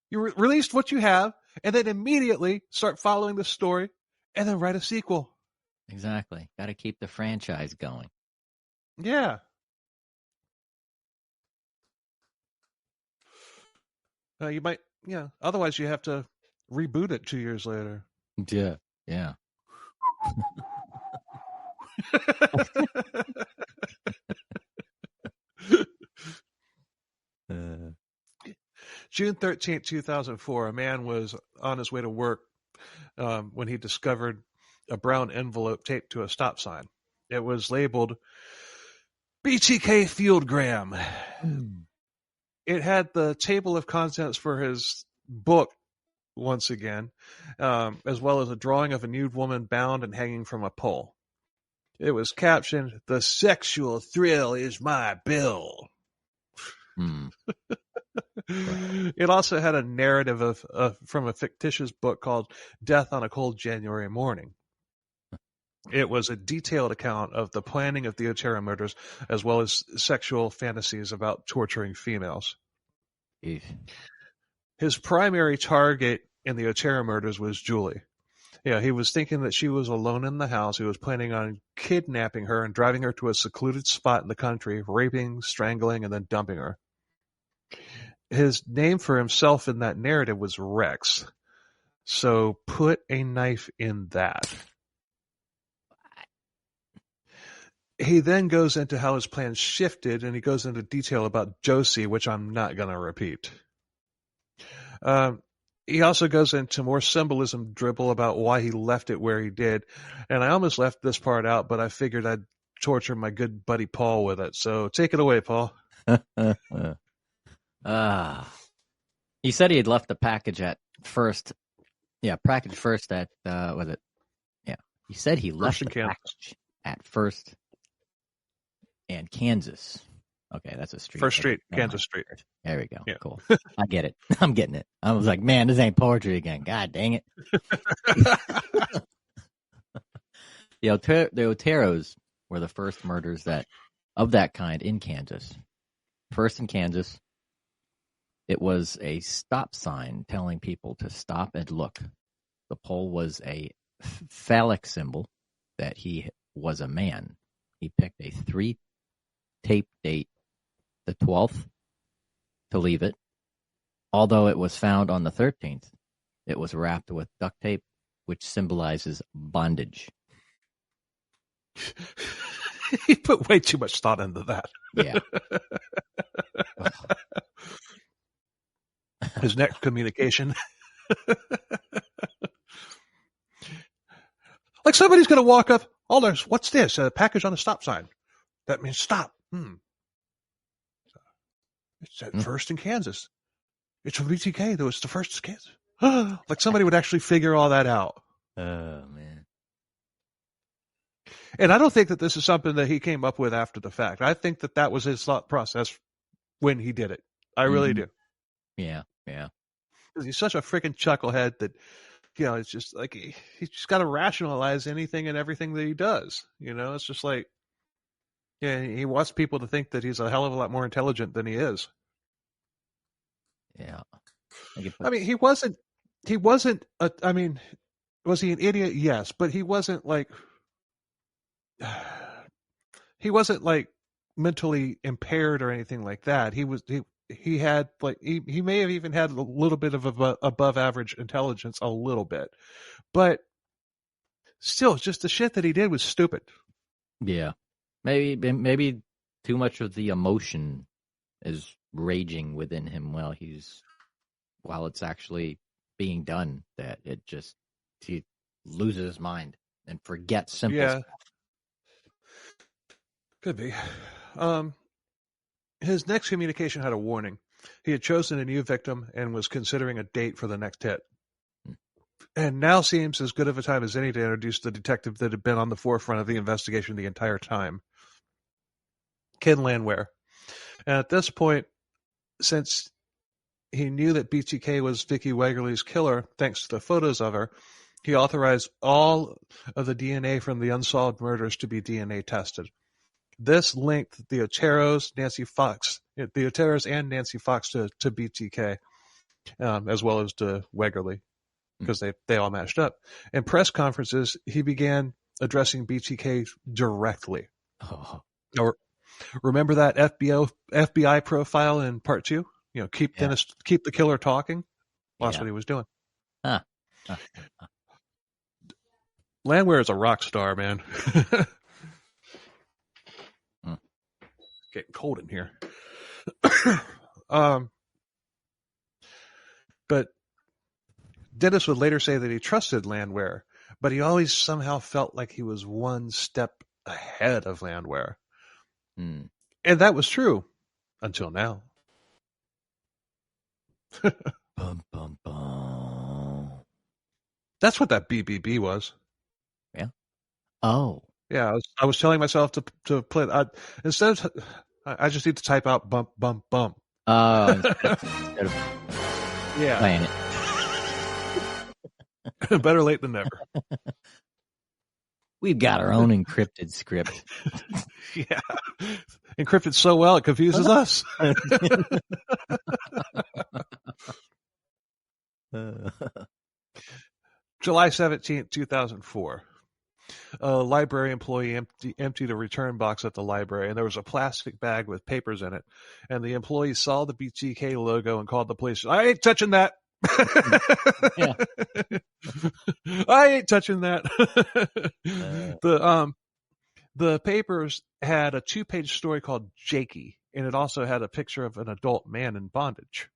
You released what you have, and then immediately start following the story, and then write a sequel. Exactly. Got to keep the franchise going. Yeah. You might, otherwise you have to reboot it 2 years later. Yeah. Yeah. June 13th, 2004, a man was on his way to work when he discovered a brown envelope taped to a stop sign. It was labeled BTK Fieldgram. It had the table of contents for his book once again, as well as a drawing of a nude woman bound and hanging from a pole. It was captioned, "The sexual thrill is my bill." It also had a narrative from a fictitious book called Death on a Cold January Morning. It was a detailed account of the planning of the Otero murders, as well as sexual fantasies about torturing females. His primary target in the Otero murders was Julie. Yeah, he was thinking that she was alone in the house. He was planning on kidnapping her and driving her to a secluded spot in the country, raping, strangling, and then dumping her. His name for himself in that narrative was Rex. So put a knife in that. He then goes into how his plans shifted, and he goes into detail about Josie, which I'm not going to repeat. He also goes into more symbolism dribble about why he left it where he did. And I almost left this part out, but I figured I'd torture my good buddy Paul with it. So take it away, Paul. He said he had left the package at first. Yeah, package first at, was it? Yeah. He said he left the package at First and Kansas. Okay, that's a street. First Street, Kansas Street. There we go. Yeah. Cool. I get it. I'm getting it. I was like, man, this ain't poetry again. God dang it. The Oteros were the first murders of that kind in Kansas. First in Kansas, it was a stop sign telling people to stop and look. The pole was a phallic symbol that he was a man. He picked a 3-tape date, the 12th, to leave it. Although it was found on the 13th, it was wrapped with duct tape, which symbolizes bondage. He put way too much thought into that. Yeah. His next communication. Like somebody's going to walk up. Oh, what's this? A package on a stop sign. That means stop. It's at First in Kansas. It's from BTK, though. It's the First in Kansas. Like somebody would actually figure all that out. Oh, man. And I don't think that this is something that he came up with after the fact. I think that was his thought process when he did it. I really do. Yeah, yeah. Because he's such a freaking chucklehead that, it's just like he's just got to rationalize anything and everything that he does. It's just like Yeah, he wants people to think that he's a hell of a lot more intelligent than he is. Yeah. I mean, he wasn't. I mean, was he an idiot? Yes, but he wasn't like. He wasn't like mentally impaired or anything like that. He had like he may have even had a little bit of above average intelligence, a little bit, but still, just the shit that he did was stupid. Yeah. Maybe too much of the emotion is raging within him while it's actually being done, that he loses his mind and forgets simple stuff. Could be. His next communication had a warning. He had chosen a new victim and was considering a date for the next hit. And now seems as good of a time as any to introduce the detective that had been on the forefront of the investigation the entire time. Ken Landwehr. And at this point, since he knew that BTK was Vicki Wegerle's killer, thanks to the photos of her, he authorized all of the DNA from the unsolved murders to be DNA tested. This linked the Oteros and Nancy Fox to BTK, as well as to Wegerle, because they all matched up. In press conferences, he began addressing BTK directly. Or remember that FBI profile in part 2? Keep the killer talking. Well, that's what he was doing. Landwehr is a rock star, man. Getting cold in here. But Dennis would later say that he trusted Landwehr, but he always somehow felt like he was one step ahead of Landwehr. And that was true until now. Bum, bum, bum. That's what that BBB was. Yeah. Oh. Yeah, I was telling myself to play. Instead of, I just need to type out bump, bump, bump. Instead of playing it. Better late than never. We've got our own encrypted script. Yeah. Encrypted so well it confuses us. July 17th, 2004. A library employee emptied a return box at the library, and there was a plastic bag with papers in it. And the employee saw the BTK logo and called the police. I ain't touching that. I ain't touching that. The papers had a 2-page story called Jakey, and it also had a picture of an adult man in bondage.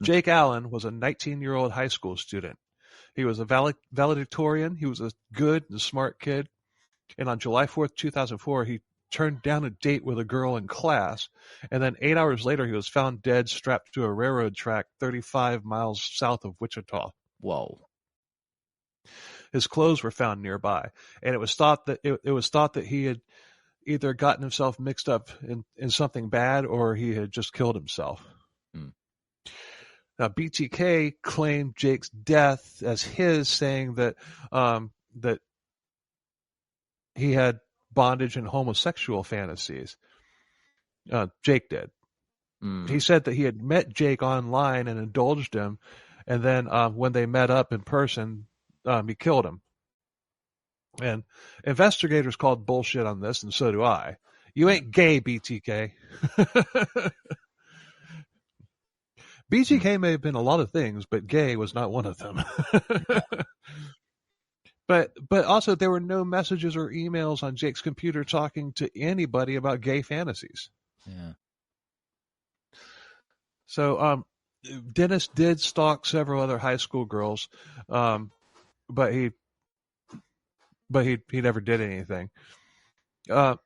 Jake Allen was a 19-year-old high school student. He was a valedictorian. He was a good and smart kid. And on July 4th, 2004, he turned down a date with a girl in class. And then 8 hours later, he was found dead, strapped to a railroad track 35 miles south of Wichita. Whoa. His clothes were found nearby. And it was thought that he had either gotten himself mixed up in something bad or he had just killed himself. Now, BTK claimed Jake's death as his, saying that that he had bondage and homosexual fantasies. Jake did. He said that he had met Jake online and indulged him, and then when they met up in person, he killed him. And investigators called bullshit on this, and so do I. You ain't gay, BTK. BTK may have been a lot of things, but gay was not one of them. But also there were no messages or emails on Jake's computer talking to anybody about gay fantasies. Yeah. So Dennis did stalk several other high school girls, but he never did anything.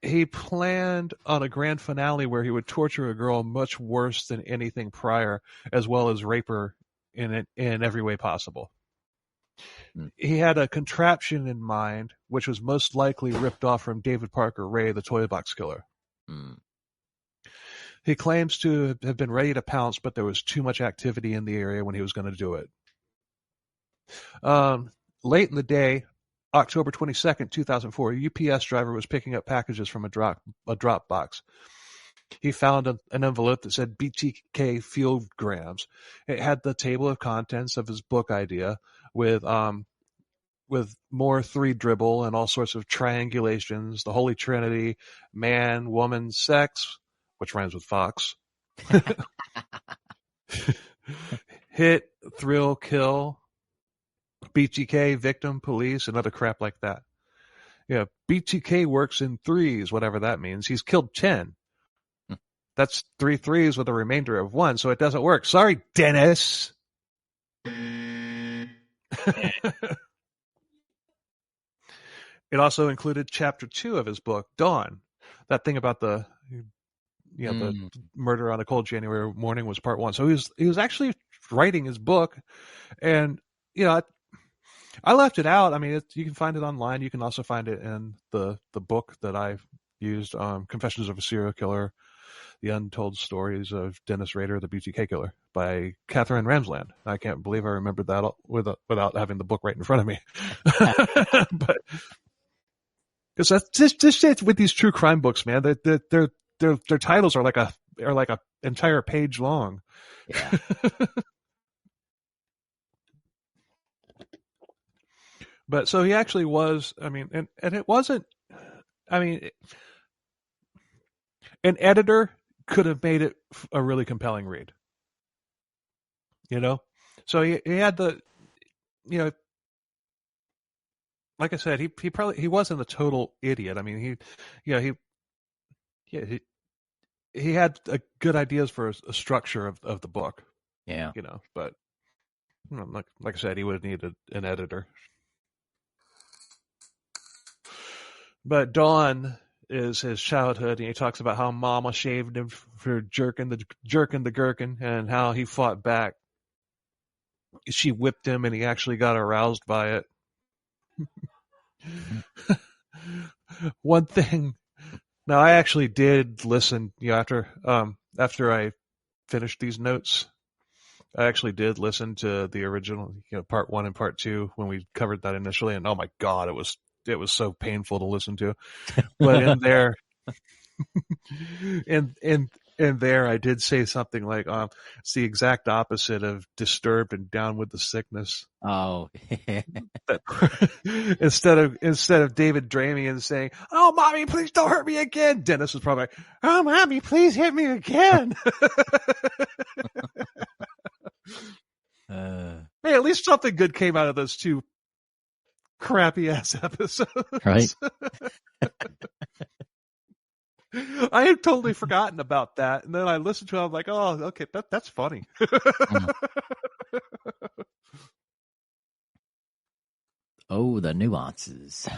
He planned on a grand finale where he would torture a girl much worse than anything prior, as well as rape her in every way possible. He had a contraption in mind, which was most likely ripped off from David Parker Ray, the toy box killer. He claims to have been ready to pounce, but there was too much activity in the area when he was going to do it. Late in the day, October 22nd, 2004, a UPS driver was picking up packages from a drop box. He found an envelope that said BTK Fieldgrams. It had the table of contents of his book idea with more three dribble and all sorts of triangulations, the Holy Trinity, man, woman, sex, which rhymes with fox. Hit, thrill, kill, BTK, victim, police, and other crap like that. Yeah, BTK works in threes, whatever that means. He's killed 10. That's 3 threes with a remainder of 1, so it doesn't work. Sorry, Dennis. It also included chapter 2 of his book, Dawn. That thing about the murder on a cold January morning was part 1. So he was actually writing his book, and I left it out. I mean, you can find it online. You can also find it in the book that I've used, Confessions of a Serial Killer, The Untold Stories of Dennis Rader, the BTK Killer, by Catherine Ramsland. I can't believe I remembered that without having the book right in front of me. But because that's just it with these true crime books, man. Their titles are like a entire page long. Yeah. But so he actually was. I mean, and it wasn't. I mean, an editor could have made it a really compelling read. So he had the, like I said, he wasn't a total idiot. I mean, he had good ideas for a structure of the book. Yeah. But like I said, he would have needed an editor. But Dawn is his childhood, and he talks about how Mama shaved him for jerking the gherkin, and how he fought back. She whipped him, and he actually got aroused by it. One thing. Now, I actually did listen. After I finished these notes, I actually did listen to the original, part 1 and part 2 when we covered that initially, and oh my God, it was so painful to listen to. But in there, in there, I did say something like, it's the exact opposite of disturbed and down with the sickness. Oh. Instead of David Dramian saying, "Oh, Mommy, please don't hurt me again," Dennis was probably like, "Oh, Mommy, please hit me again." Hey, at least something good came out of those 2 crappy ass episodes. Right. I had totally forgotten about that, and then I listened to it. I'm like, "Oh, okay, that's funny." Oh, the nuances.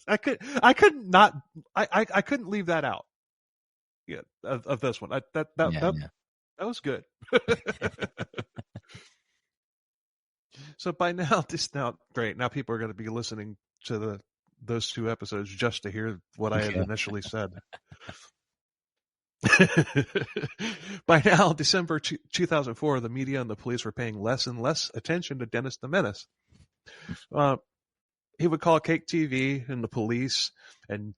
I couldn't leave that out. Yeah, of this one. That was good. So by now, great. Now people are going to be listening to those 2 episodes just to hear what I had initially said. By now, December 2004, the media and the police were paying less and less attention to Dennis the Menace. He would call Cake TV and the police, and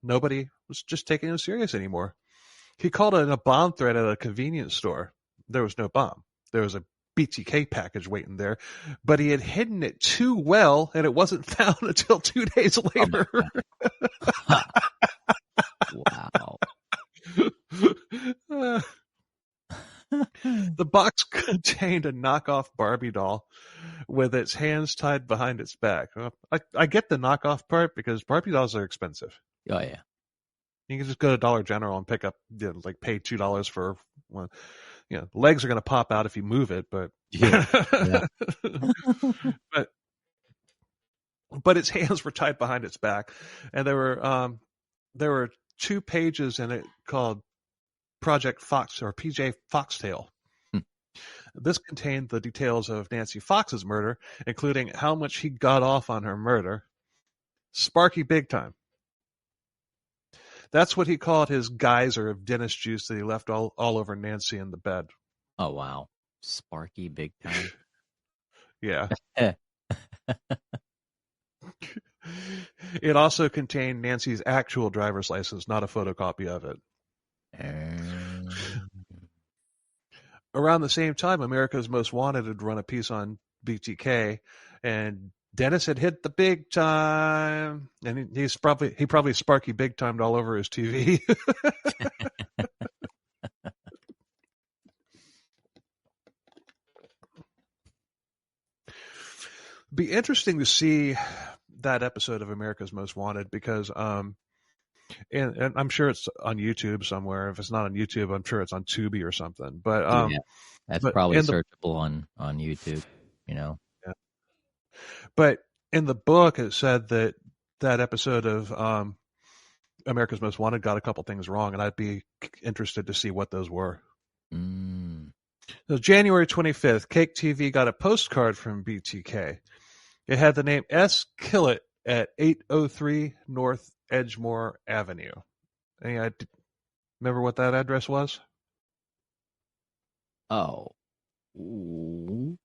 nobody was just taking him serious anymore. He called it a bomb threat at a convenience store. There was no bomb. There was a BTK package waiting there, but he had hidden it too well, and it wasn't found until 2 days later. Wow. The box contained a knockoff Barbie doll with its hands tied behind its back. I get the knockoff part because Barbie dolls are expensive. Oh, yeah. You can just go to Dollar General and pick up, pay $2 for one. Legs are going to pop out if you move it, but Yeah. but its hands were tied behind its back, and there were 2 pages in it called Project Fox or PJ Foxtail. This contained the details of Nancy Fox's murder, including how much he got off on her murder. Sparky big time. That's what he called his geyser of Dennis juice that he left all over Nancy in the bed. Oh, wow. Sparky big time. Yeah. It also contained Nancy's actual driver's license, not a photocopy of it. Around the same time, America's Most Wanted had run a piece on BTK, and Dennis had hit the big time, and he probably Sparky big timed all over his TV. Be interesting to see that episode of America's Most Wanted because, and I'm sure it's on YouTube somewhere. If it's not on YouTube, I'm sure it's on Tubi or something. But that's probably searchable on YouTube. Yeah. But in the book, it said that episode of America's Most Wanted got a couple things wrong, and I'd be interested to see what those were. So January 25th, Cake TV got a postcard from BTK. It had the name S. Killett at 803 North Edgemore Avenue. Remember what that address was? Oh. Ooh.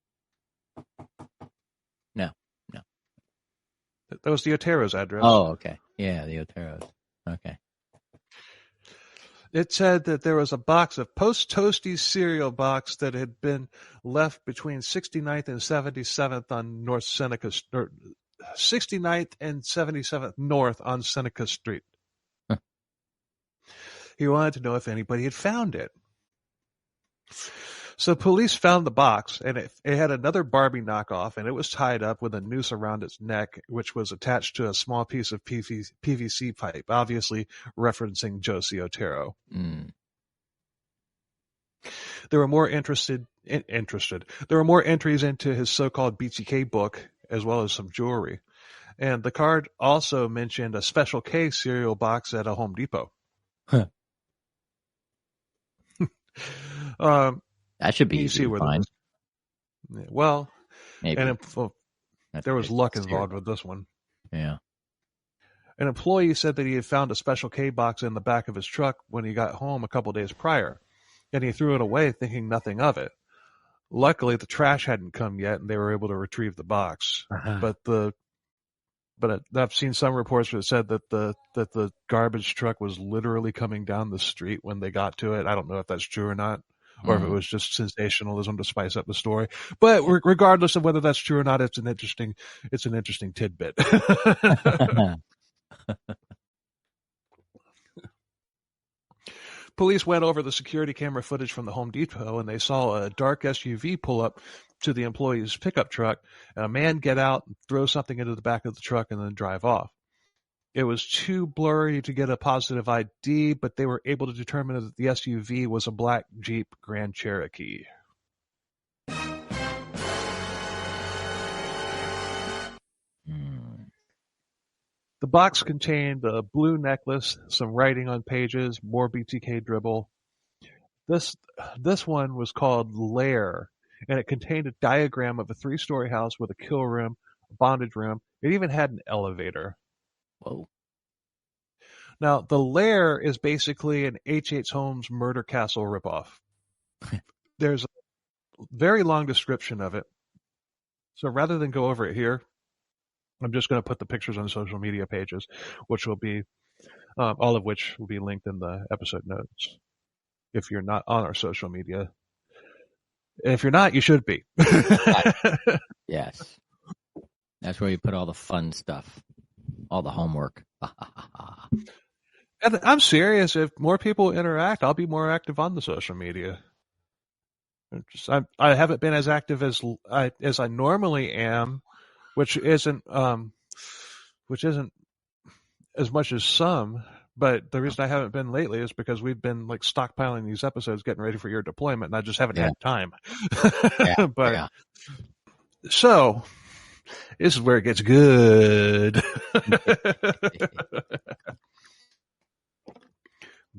No. That was the Otero's address. Oh, okay. Yeah, the Otero's. Okay. It said that there was a box of Post Toasties cereal box that had been left between 69th and 77th on North Seneca, 69th and 77th North on Seneca Street. Huh. He wanted to know if anybody had found it. So police found the box, and it had another Barbie knockoff, and it was tied up with a noose around its neck, which was attached to a small piece of PVC pipe, obviously referencing Josie Otero. There were more interested. There were more entries into his so-called BTK book, as well as some jewelry. And the card also mentioned a Special K cereal box at a Home Depot. Huh. That should be easy to find. Well, maybe. And there was luck involved with this one. Yeah. An employee said that he had found a Special K box in the back of his truck when he got home a couple days prior, and he threw it away thinking nothing of it. Luckily, the trash hadn't come yet, and they were able to retrieve the box. Uh-huh. But I've seen some reports that said that the garbage truck was literally coming down the street when they got to it. I don't know if that's true or not, or if it was just sensationalism to spice up the story. But regardless of whether that's true or not, it's an interesting tidbit. Police went over the security camera footage from the Home Depot, and they saw a dark SUV pull up to the employee's pickup truck, and a man get out and throw something into the back of the truck and then drive off. It was too blurry to get a positive ID, but they were able to determine that the SUV was a black Jeep Grand Cherokee. The box contained a blue necklace, some writing on pages, more BTK dribble. This one was called Lair, and it contained a diagram of a 3-story house with a kill room, a bondage room. It even had an elevator. Whoa. Now, the Lair is basically an H.H. Holmes Murder Castle ripoff. There's a very long description of it. So rather than go over it here, I'm just going to put the pictures on the social media pages, which will be, all of which will be linked in the episode notes. If you're not on our social media. If you're not, you should be. Yes. That's where you put all the fun stuff, all the homework. And I'm serious. If more people interact, I'll be more active on the social media. I haven't been as active as I normally am, which isn't as much as some. But the reason I haven't been lately is because we've been like stockpiling these episodes, getting ready for your deployment, and I just haven't had time. So this is where it gets good.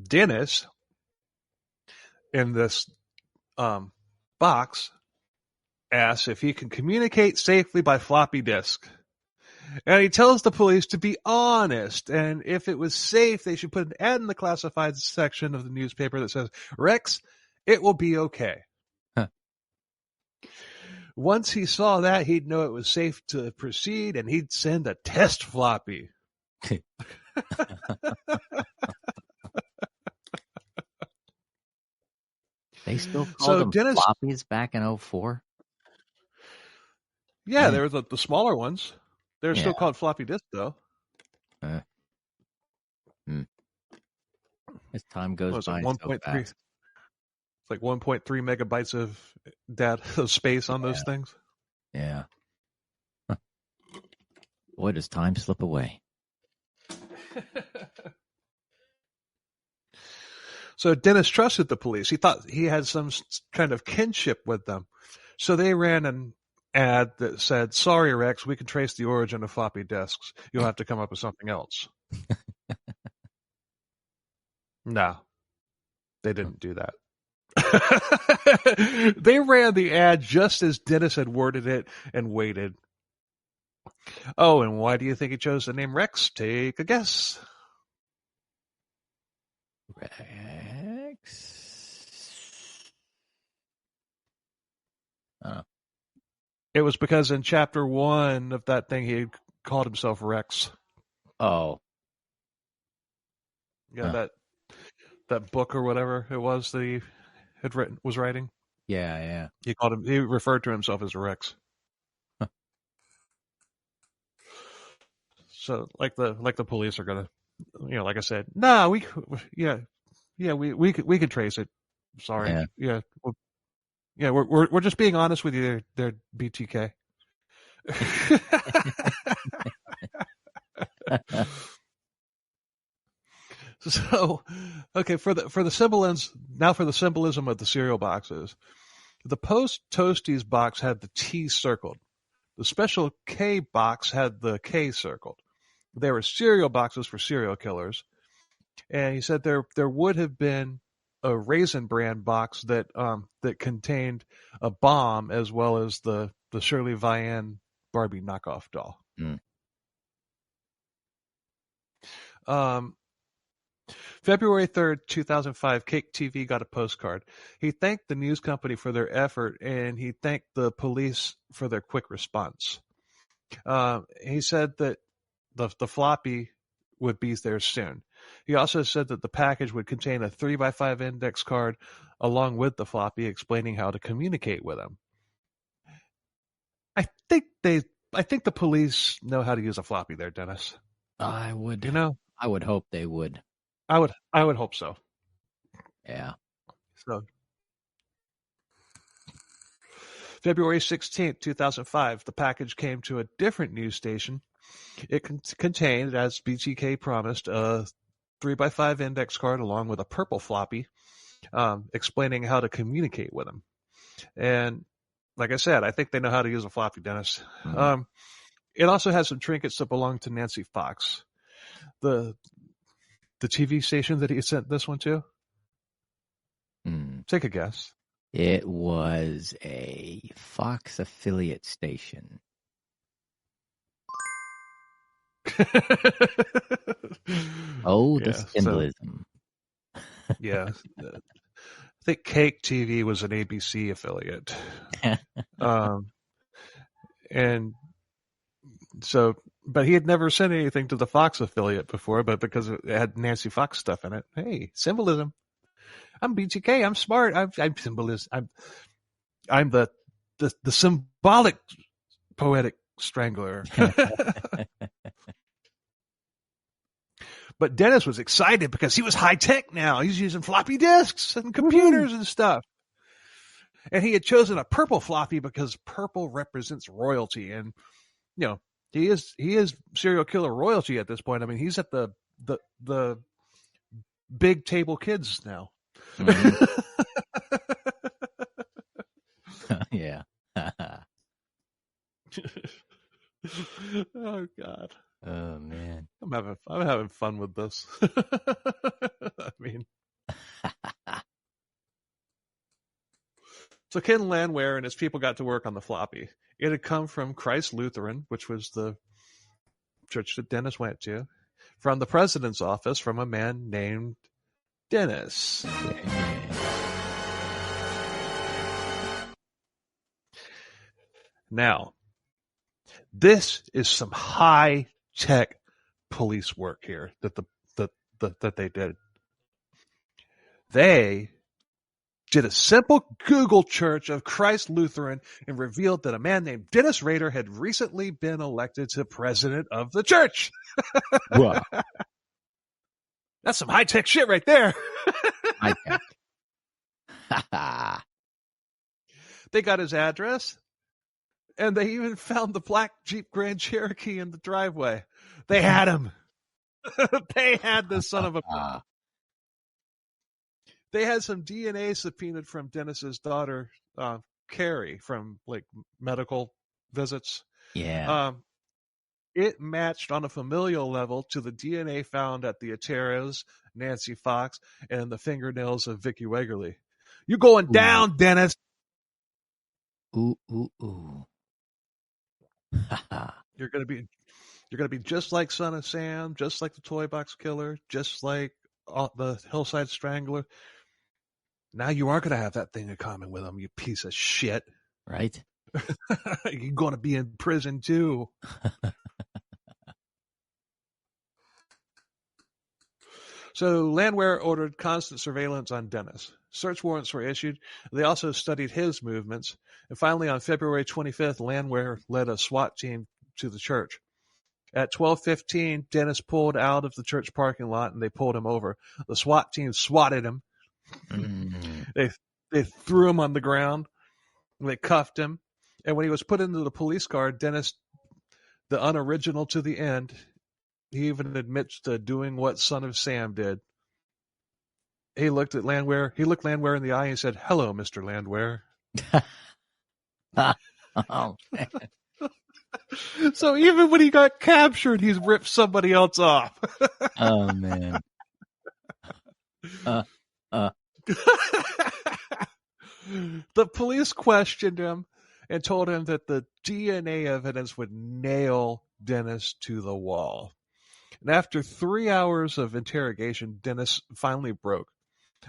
Dennis, in this box, asks if he can communicate safely by floppy disk. And he tells the police to be honest, and if it was safe, they should put an ad in the classified section of the newspaper that says, Rex, it will be okay. Huh. Once he saw that, he'd know it was safe to proceed, and he'd send a test floppy. They still called So them Dennis, floppies back in 04? yeah, there were the smaller ones. They're Yeah. still called floppy disk, though. As time goes by, What was it, so 1.3? fast. It's like 1.3 megabytes of data of space on those things. Yeah. Boy, does time slip away. So Dennis trusted the police. He thought he had some kind of kinship with them. So they ran an ad that said, "Sorry, Rex, we can trace the origin of floppy disks. You'll have to come up with something else." No, they didn't do that. They ran the ad just as Dennis had worded it and waited. Oh, and why do you think he chose the name Rex? Take a guess. Rex. It was because in chapter 1 of that thing, he called himself Rex. Oh. Yeah, that book or whatever it was that he was writing. Yeah. He referred to himself as Rex. Huh. So like the police are gonna, like I said, nah, we could trace it. Sorry, we're just being honest with you, there, BTK. So, okay, for the symbolism of the cereal boxes. The Post Toasties box had the T circled. The Special K box had the K circled. They were cereal boxes for serial killers. And he said there would have been a Raisin Bran box that contained a bomb as well as the Shirley Vian Barbie knockoff doll. February 3rd, 2005, Cake TV got a postcard. He thanked the news company for their effort, and he thanked the police for their quick response. He said that the floppy would be there soon. He also said that the package would contain a 3x5 index card along with the floppy explaining how to communicate with him. I think the police know how to use a floppy there, Dennis. I would hope they would. I would hope so. Yeah. So February 16th, 2005, the package came to a different news station. It contained, as BTK promised, a 3x5 index card along with a purple floppy explaining how to communicate with him. And like I said, I think they know how to use a floppy, Dennis. Mm-hmm. It also has some trinkets that belong to Nancy Fox. The TV station that he sent this one to? Take a guess. It was a Fox affiliate station. The symbolism. Yeah. I think Cake TV was an ABC affiliate. And so, but he had never sent anything to the Fox affiliate before, but because it had Nancy Fox stuff in it. Hey, symbolism. I'm BTK. I'm smart. I'm symbolism. I'm the symbolic poetic strangler. But Dennis was excited because he was high tech now. He's using floppy disks and computers and stuff. And he had chosen a purple floppy because purple represents royalty. And, he is serial killer royalty at this point. I mean, he's at the big table kids now. Mm-hmm. Yeah. Oh God. Oh man. I'm having fun with this. I mean. So Ken Landwehr and his people got to work on the floppy. It had come from Christ Lutheran, which was the church that Dennis went to, from the president's office, from a man named Dennis. Now, this is some high-tech police work here that they did. They did a simple Google search of Christ Lutheran and revealed that a man named Dennis Rader had recently been elected to president of the church. Wow. That's some high-tech shit right there. High-tech. They got his address, and they even found the black Jeep Grand Cherokee in the driveway. They had him. They had this son of a... They had some DNA subpoenaed from Dennis's daughter, Carrie, from like medical visits. Yeah. It matched on a familial level to the DNA found at the Ateros, Nancy Fox, and the fingernails of Vicki Wegerle. You going down, Dennis? Ooh. You're gonna be just like Son of Sam, just like the Toy Box Killer, just like the Hillside Strangler. Now you are gonna have that thing in common with him, you piece of shit. Right? You're gonna be in prison too. So Landwehr ordered constant surveillance on Dennis. Search warrants were issued. They also studied his movements. And finally, on February 25th, Landwehr led a SWAT team to the church. At 12:15, Dennis pulled out of the church parking lot, and they pulled him over. The SWAT team swatted him. They threw him on the ground. They cuffed him. And when he was put into the police car, Dennis, the unoriginal to the end, he even admits to doing what Son of Sam did. He looked at Landwehr. He looked Landwehr in the eye and said, "Hello, Mr. Landwehr." Oh, man. So even when he got captured, he's ripped somebody else off. Oh, man. The police questioned him and told him that the DNA evidence would nail Dennis to the wall. And after 3 hours of interrogation, Dennis finally broke.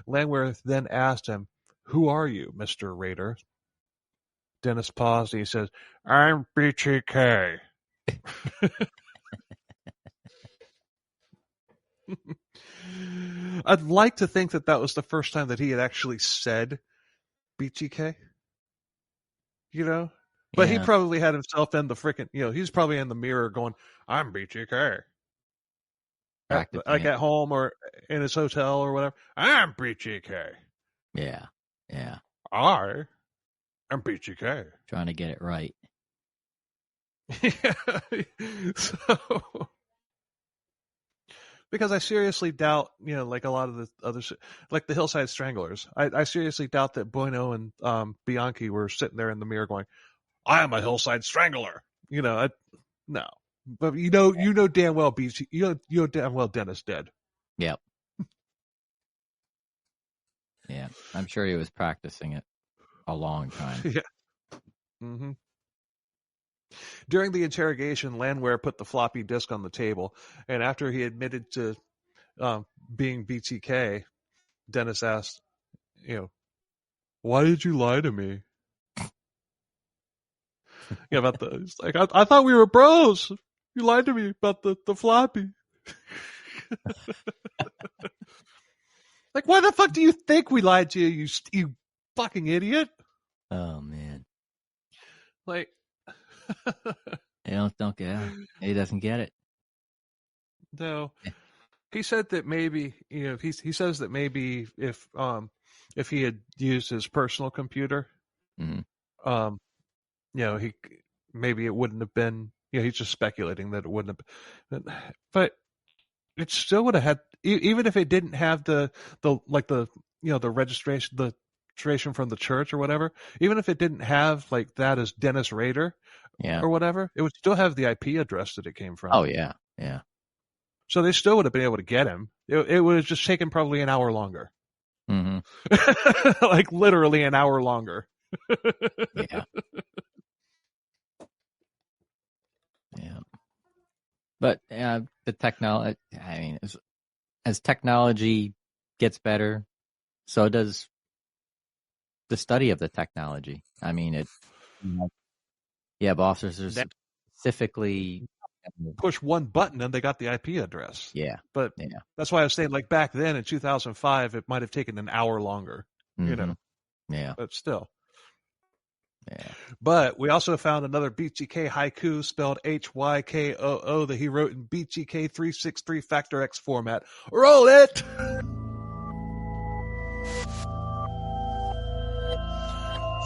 Landwehr then asked him, "Who are you, Mr. Rader?" Dennis paused and he says, "I'm BTK." I'd like to think that was the first time that he had actually said BTK. You know? But he probably had himself in the freaking, he's probably in the mirror going, "I'm BTK." Like at home or in his hotel or whatever. "I'm BTK." Yeah. I'm BTK. Trying to get it right. So, because I seriously doubt, like a lot of the other, like the Hillside Stranglers, I seriously doubt that Bueno and Bianchi were sitting there in the mirror going, "I am a Hillside Strangler." No. But you know damn well you know damn well Dennis did. Yep. Yeah, I'm sure he was practicing it a long time. Yeah. Mm-hmm. During the interrogation, Landwehr put the floppy disk on the table, and after he admitted to being BTK, Dennis asked, "Why did you lie to me?" About the, like, I thought we were bros. You lied to me about the floppy. Like, why the fuck do you think we lied to you, you fucking idiot? Oh, man. Like, don't get it. He doesn't get it. No. He said that maybe, he says that maybe if he had used his personal computer, mm-hmm. He maybe it wouldn't have been. He's just speculating that it wouldn't have. But it still would have had, even if it didn't have the registration from the church or whatever. Even if it didn't have like that as Dennis Rader, or whatever, it would still have the IP address that it came from. Oh yeah. So they still would have been able to get him. It would have just taken probably an hour longer. Mm-hmm. Like literally an hour longer. Yeah. But the technology, I mean, as technology gets better, so does the study of the technology. I mean, Yeah, but officers That- specifically. push one button and they got the IP address. Yeah. But Yeah. that's why I was saying, like back then in 2005, it might have taken an hour longer, you know, Yeah. but still. Yeah. But we also found another BTK haiku spelled HYKOO that he wrote in BTK 363 Factor X format. Roll it!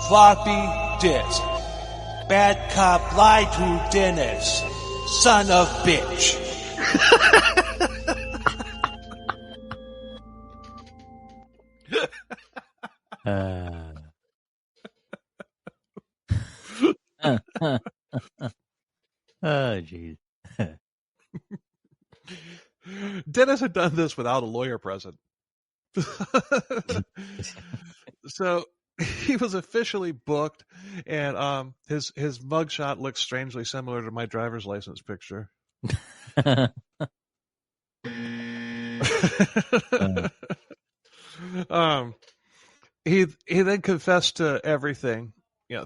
Floppy disk. Bad cop lied to Dennis. Son of bitch. Oh, jeez. Dennis had done this without a lawyer present. So he was officially booked, and his mugshot looks strangely similar to my driver's license picture. He then confessed to everything.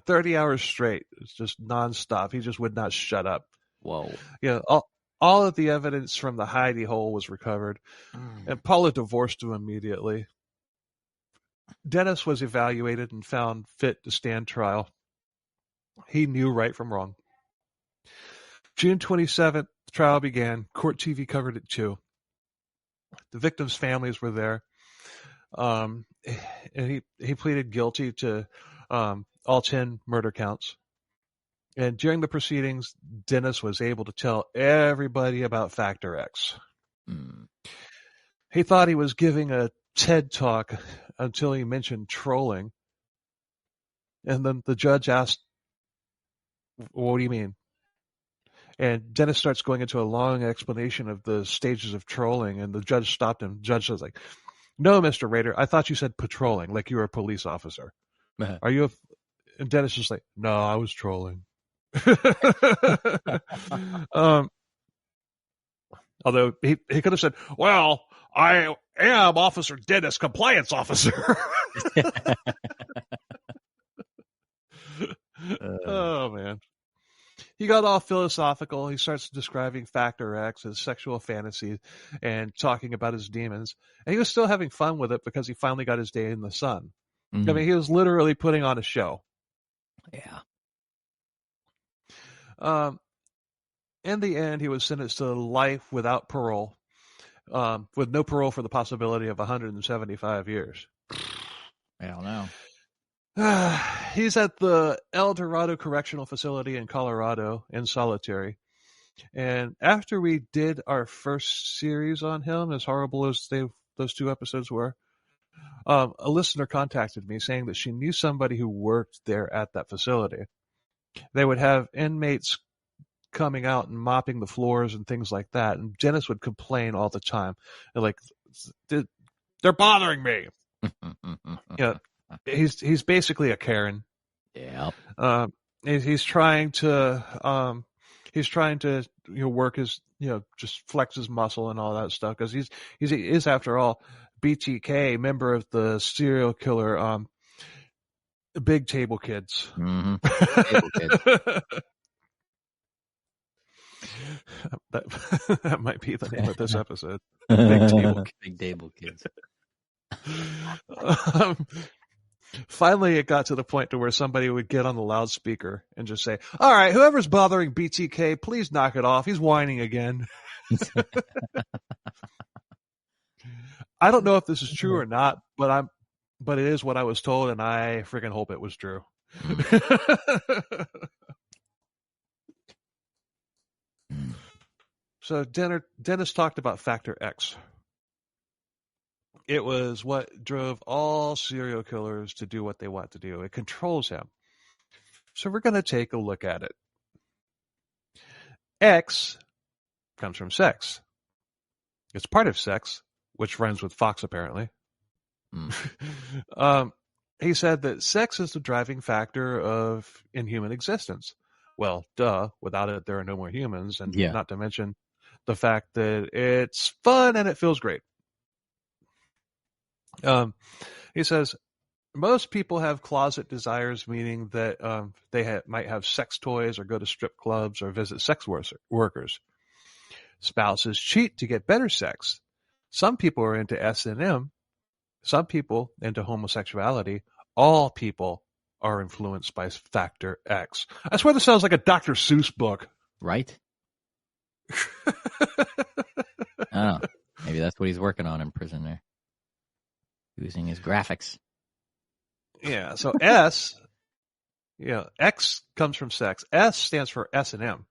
30 hours straight. It's just nonstop. He just would not shut up. Whoa. All of the evidence from the hidey hole was recovered, and Paula divorced him immediately. Dennis was evaluated and found fit to stand trial. He knew right from wrong. June 27th, the trial began. Court TV covered it too. The victims' families were there. And he pleaded guilty to all 10 murder counts. And during the proceedings, Dennis was able to tell everybody about Factor X. He thought he was giving a TED talk until he mentioned trolling. And then the judge asked, "What do you mean?" And Dennis starts going into a long explanation of the stages of trolling, and the judge stopped him. The judge was like, "No, Mr. Rader, I thought you said patrolling, like you were a police officer. Are you And Dennis was like, "No, I was trolling." Although he could have said, "Well, I am Officer Dennis, compliance officer." Oh, man. He got all philosophical. He starts describing Factor X, his sexual fantasies, and talking about his demons. And he was still having fun with it because he finally got his day in the sun. I mean, he was literally putting on a show. Yeah. In the end, he was sentenced to life without parole, with no parole for the possibility of 175 years. I don't know. He's at the El Dorado Correctional Facility in Colorado in solitary. And after we did our first series on him, as horrible as those 2 episodes were, a listener contacted me saying that she knew somebody who worked there at that facility. They would have inmates coming out and mopping the floors and things like that. And Dennis would complain all the time. Like, they're bothering me. He's basically a Karen. Yeah. He's trying to work his, just flex his muscle and all that stuff, because he is after all BTK, member of the serial killer Big Table Kids. Table Kids. That might be the name of this episode. Big Table Kids. Finally, it got to the point to where somebody would get on the loudspeaker and just say, "All right, whoever's bothering BTK, please knock it off. He's whining again." I don't know if this is true or not, but it is what I was told, and I freaking hope it was true. So Dennis talked about Factor X. It was what drove all serial killers to do what they want to do. It controls him. So we're going to take a look at it. X comes from sex. It's part of sex, which rhymes with fox, apparently. He said that sex is the driving factor in human existence. Well, duh. Without it, there are no more humans. And not to mention the fact that it's fun and it feels great. He says, most people have closet desires, meaning that they might have sex toys or go to strip clubs or visit sex workers. Spouses cheat to get better sex. Some people are into S&M. Some people into homosexuality. All people are influenced by Factor X. I swear this sounds like a Dr. Seuss book. Right? Oh, maybe that's what he's working on in prison there. Using his graphics. Yeah, so S, X comes from sex. S stands for S&M.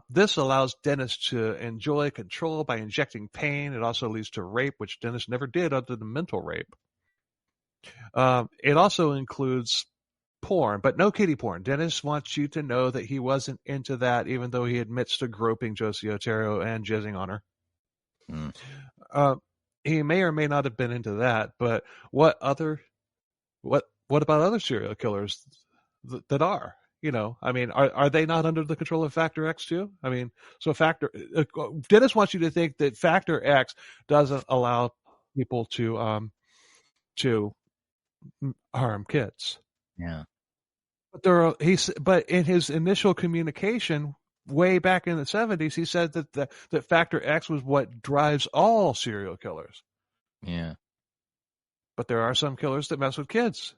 This allows Dennis to enjoy control by injecting pain. It also leads to rape, which Dennis never did other than mental rape. It also includes porn, but no kiddie porn. Dennis wants you to know that he wasn't into that, even though he admits to groping Josie Otero and jizzing on her. He may or may not have been into that, but what about other serial killers that are? I mean, are they not under the control of Factor X too? I mean, so Dennis wants you to think that Factor X doesn't allow people to harm kids. Yeah. But in his initial communication way back in the 70s, he said that Factor X was what drives all serial killers. Yeah. But there are some killers that mess with kids,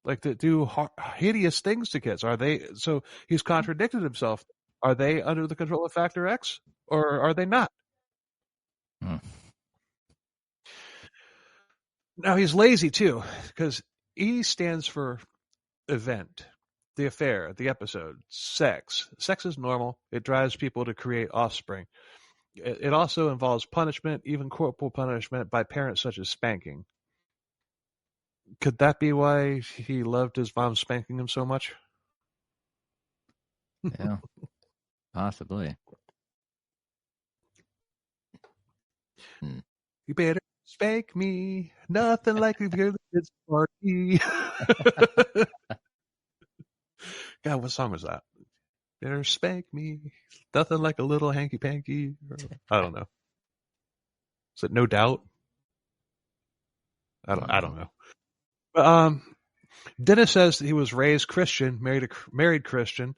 like that do hideous things to kids. So he's contradicted himself. Are they under the control of Factor X or are they not? Now he's lazy too, because E stands for event, the affair, the episode, sex. Sex is normal. It drives people to create offspring. It also involves punishment, even corporal punishment by parents such as spanking. Could that be why he loved his mom spanking him so much? Yeah, possibly. You better spank me. Nothing like a good kids party. God, what song was that? Better spank me. Nothing like a little hanky panky. I don't know. Is it No Doubt? I don't know. But Dennis says that he was raised Christian, married Christian,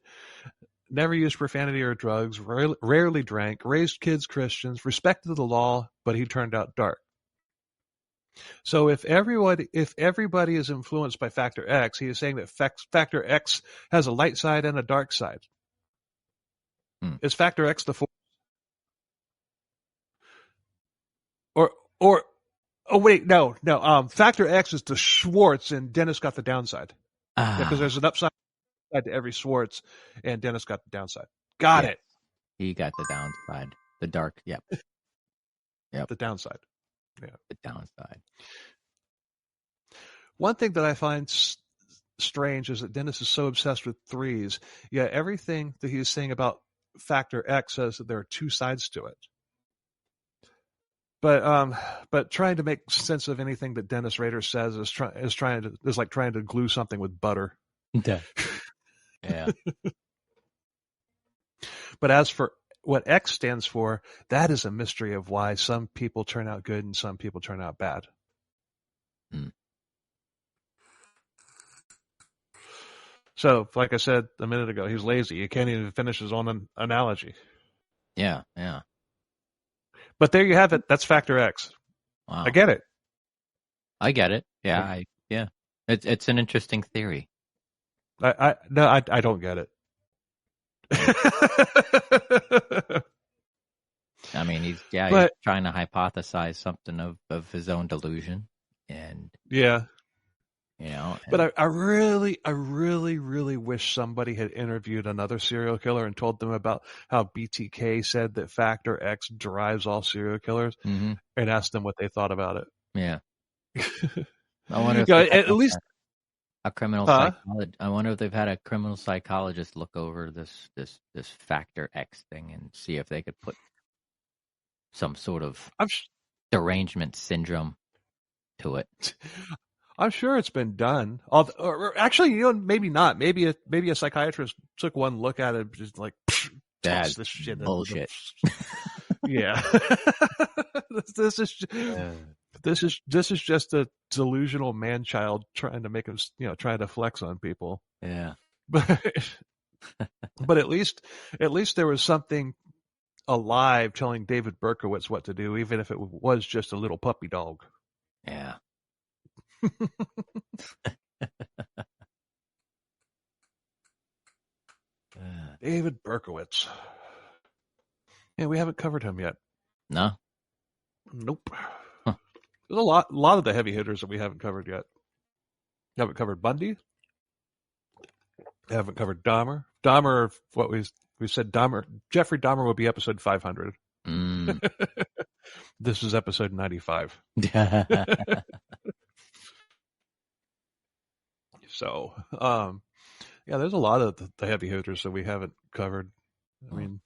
never used profanity or drugs, rarely drank, raised kids Christians, respected the law, but he turned out dark. So if everybody is influenced by Factor X, he is saying that Factor X has a light side and a dark side. Is Factor X the force? Or oh wait, no. Factor X is the Schwartz, and Dennis got the downside. Because there's an upside to every Schwartz, and Dennis got the downside. Got it. He got the downside. The dark. Yep. The downside. Yeah. The downside. One thing that I find strange is that Dennis is so obsessed with threes. Yet everything that he's saying about Factor X says that there are two sides to it. But trying to make sense of anything that Dennis Rader says is like trying to glue something with butter. Yeah. But as for what X stands for, that is a mystery of why some people turn out good and some people turn out bad. So, like I said a minute ago, he's lazy. He can't even finish his own analogy. Yeah. But there you have it. That's Factor X. Wow. I get it. Yeah. It's an interesting theory. I don't get it. I mean, he's trying to hypothesize something of his own delusion, and But I really, really wish somebody had interviewed another serial killer and told them about how BTK said that Factor X drives all serial killers, and asked them what they thought about it. Yeah. I wonder if at least a criminal psychologist. I wonder if they've had a criminal psychologist look over this Factor X thing and see if they could put some sort of derangement syndrome to it. I'm sure it's been done. Or actually, maybe not. Maybe a psychiatrist took one look at it and just like, that's this shit. Bullshit. Yeah. this is This is just a delusional man-child trying to make him, trying to flex on people. Yeah. But at least there was something alive telling David Berkowitz what to do, even if it was just a little puppy dog. Yeah. David Berkowitz. Yeah, we haven't covered him yet. No. Nope. Huh. There's a lot of the heavy hitters that we haven't covered yet. Haven't covered Bundy. Haven't covered Dahmer. Dahmer, what we said, Dahmer. Jeffrey Dahmer will be episode 500. This is episode 95. So, yeah, there's a lot of the heavy hitters that we haven't covered. I mean,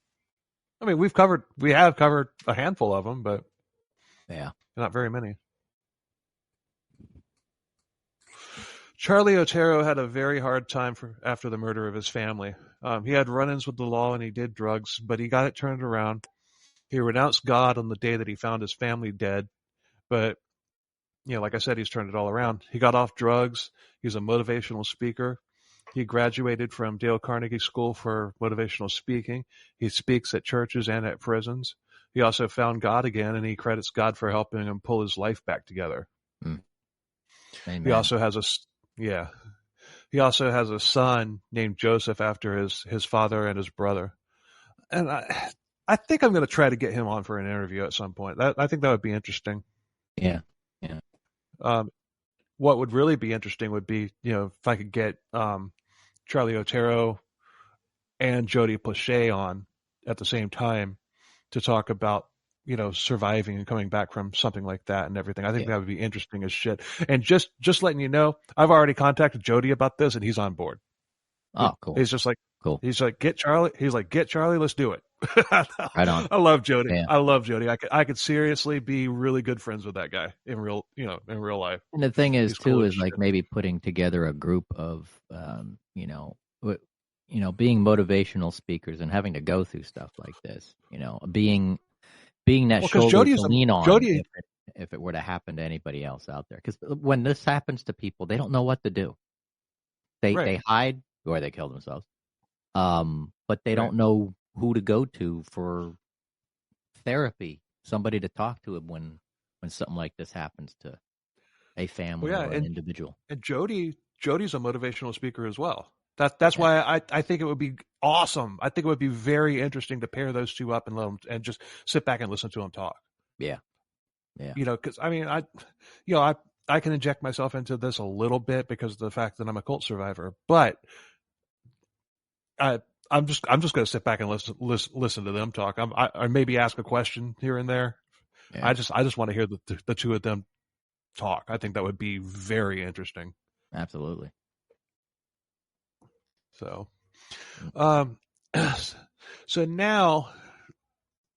we have covered a handful of them, but yeah, not very many. Charlie Otero had a very hard time after the murder of his family. He had run-ins with the law and he did drugs, but he got it turned around. He renounced God on the day that he found his family dead, but like I said, he's turned it all around. He got off drugs. He's a motivational speaker. He graduated from Dale Carnegie School for Motivational Speaking. He speaks at churches and at prisons. He also found God again, and he credits God for helping him pull his life back together. Amen. He also has a son named Joseph after his father and his brother. And I think I'm going to try to get him on for an interview at some point. I think that would be interesting. Yeah. What would really be interesting would be, if I could get Charlie Otero and Jody Plauché on at the same time to talk about, surviving and coming back from something like that and everything. I think that would be interesting as shit. And just letting you know, I've already contacted Jody about this and he's on board. Oh, cool. He's just like, cool. He's like, get Charlie. Let's do it. Right on. I love Jody. Yeah. I love Jody. I could seriously be really good friends with that guy in real life. And the thing is, He's cool too, as is like shit. maybe putting together a group of, being motivational speakers and having to go through stuff like this, being that shoulder to lean on if it were to happen to anybody else out there. Because when this happens to people, they don't know what to do. They hide or they kill themselves. But they don't know who to go to for therapy, somebody to talk to when something like this happens to a family or an individual. And Jody's a motivational speaker as well. That's why I think it would be awesome. I think it would be very interesting to pair those two up and let them and just sit back and listen to them talk. Yeah. Because I can inject myself into this a little bit because of the fact that I'm a cult survivor, but I'm just going to sit back and listen to them talk. I maybe ask a question here and there. Yeah. I just want to hear the two of them talk. I think that would be very interesting. Absolutely. So, so now,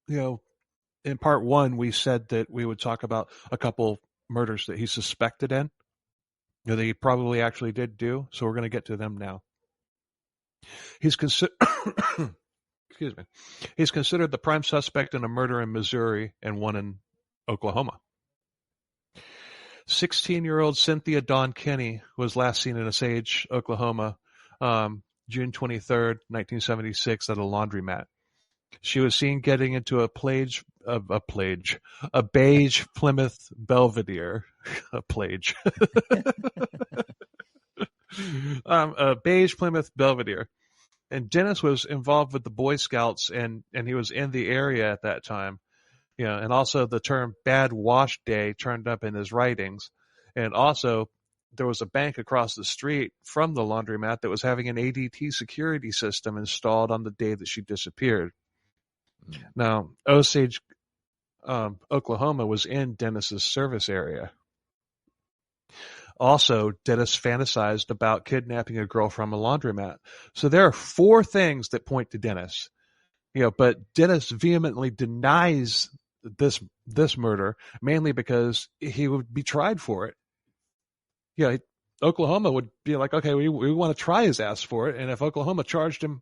in part one, we said that we would talk about a couple murders that he's suspected in, that he probably actually did do. So we're going to get to them now. He's considered the prime suspect in a murder in Missouri and one in Oklahoma. 16-year-old Cynthia Dawn Kinney was last seen in Osage, Oklahoma, June 23rd, 1976, at a laundromat. She was seen getting into a beige Plymouth Belvedere, a beige Plymouth Belvedere. And Dennis was involved with the Boy Scouts and he was in the area at that time. And also the term Bad Wash Day turned up in his writings. And also there was a bank across the street from the laundromat that was having an ADT security system installed on the day that she disappeared. Now, Osage, Oklahoma was in Dennis's service area. Also, Dennis fantasized about kidnapping a girl from a laundromat. So there are 4 things that point to Dennis. But Dennis vehemently denies this murder, mainly because he would be tried for it. Oklahoma would be like, okay, we want to try his ass for it. And if Oklahoma charged him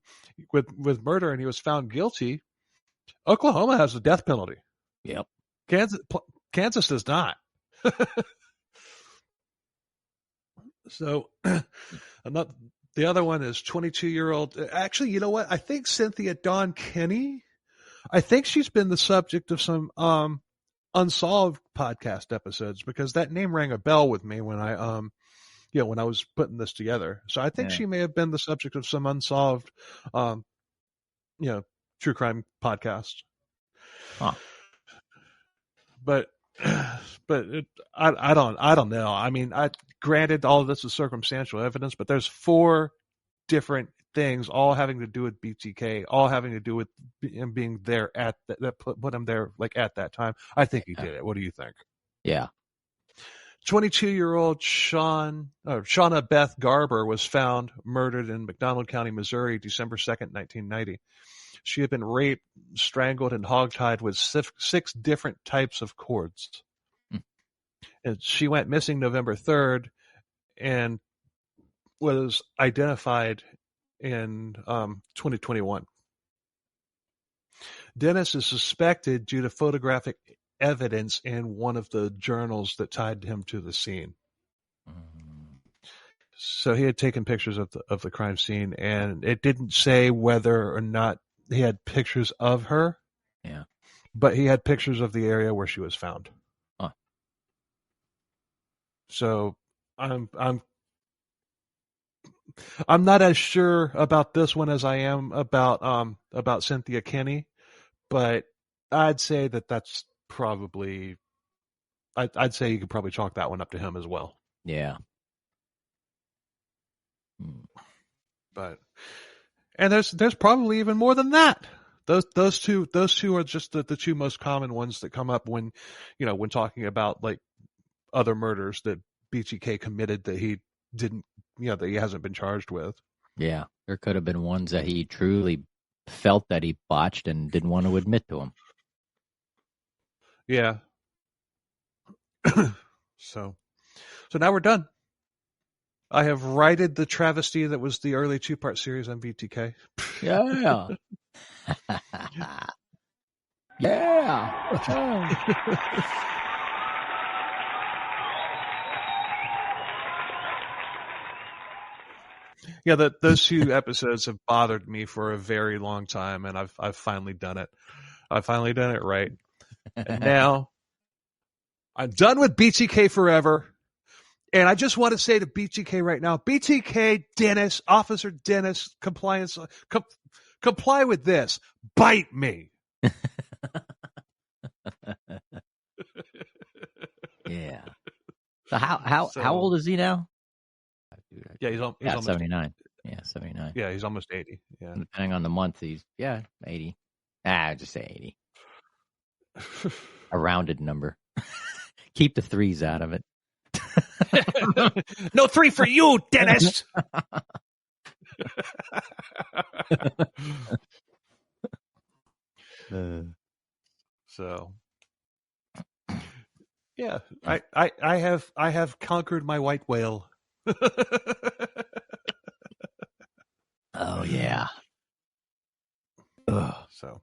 with murder and he was found guilty, Oklahoma has the death penalty. Yep. Kansas does not. So, the other one is 22-year-old. Actually, you know what? I think Cynthia Dawn Kenny. I think she's been the subject of some unsolved podcast episodes because that name rang a bell with me when I when I was putting this together. So I think she may have been the subject of some unsolved true crime podcast. Huh. But I don't know. I mean, granted all of this is circumstantial evidence, but there's 4 different things all having to do with BTK, all having to do with him being there at that put him there like at that time. I think he did it. What do you think? Yeah. 22-year-old Shauna Beth Garber was found murdered in McDonald County, Missouri, December 2nd, 1990. She had been raped, strangled, and hogtied with 6 different types of cords. And she went missing November 3rd and was identified in 2021. Dennis is suspected due to photographic evidence in one of the journals that tied him to the scene. So he had taken pictures of the crime scene, and it didn't say whether or not he had pictures of her. Yeah. But he had pictures of the area where she was found. Huh. So I'm not as sure about this one as I am about Cynthia Kenny, but I'd say that's probably I'd say you could probably chalk that one up to him as well. Yeah. But and there's probably even more than that. Those two are just the 2 most common ones that come up when talking about like other murders that BTK committed that he didn't that he hasn't been charged with. Yeah. There could have been ones that he truly felt that he botched and didn't want to admit to him. Yeah. So now we're done. I have righted the travesty that was the early 2-part series on BTK. Yeah. Yeah. Yeah, those 2 episodes have bothered me for a very long time, and I've finally done it. I've finally done it right. And now I'm done with BTK forever. And I just want to say to BTK right now, BTK Dennis, Officer Dennis, compliance, comply with this. Bite me. Yeah. So how old is he now? Yeah, he's almost 79. Yeah, 79. Yeah, he's almost 80. Yeah. And depending on the month, he's 80. I'd just say 80. A rounded number. Keep the 3s out of it. No 3 for you, Dennis. So, yeah, I have conquered my white whale. Oh yeah. So,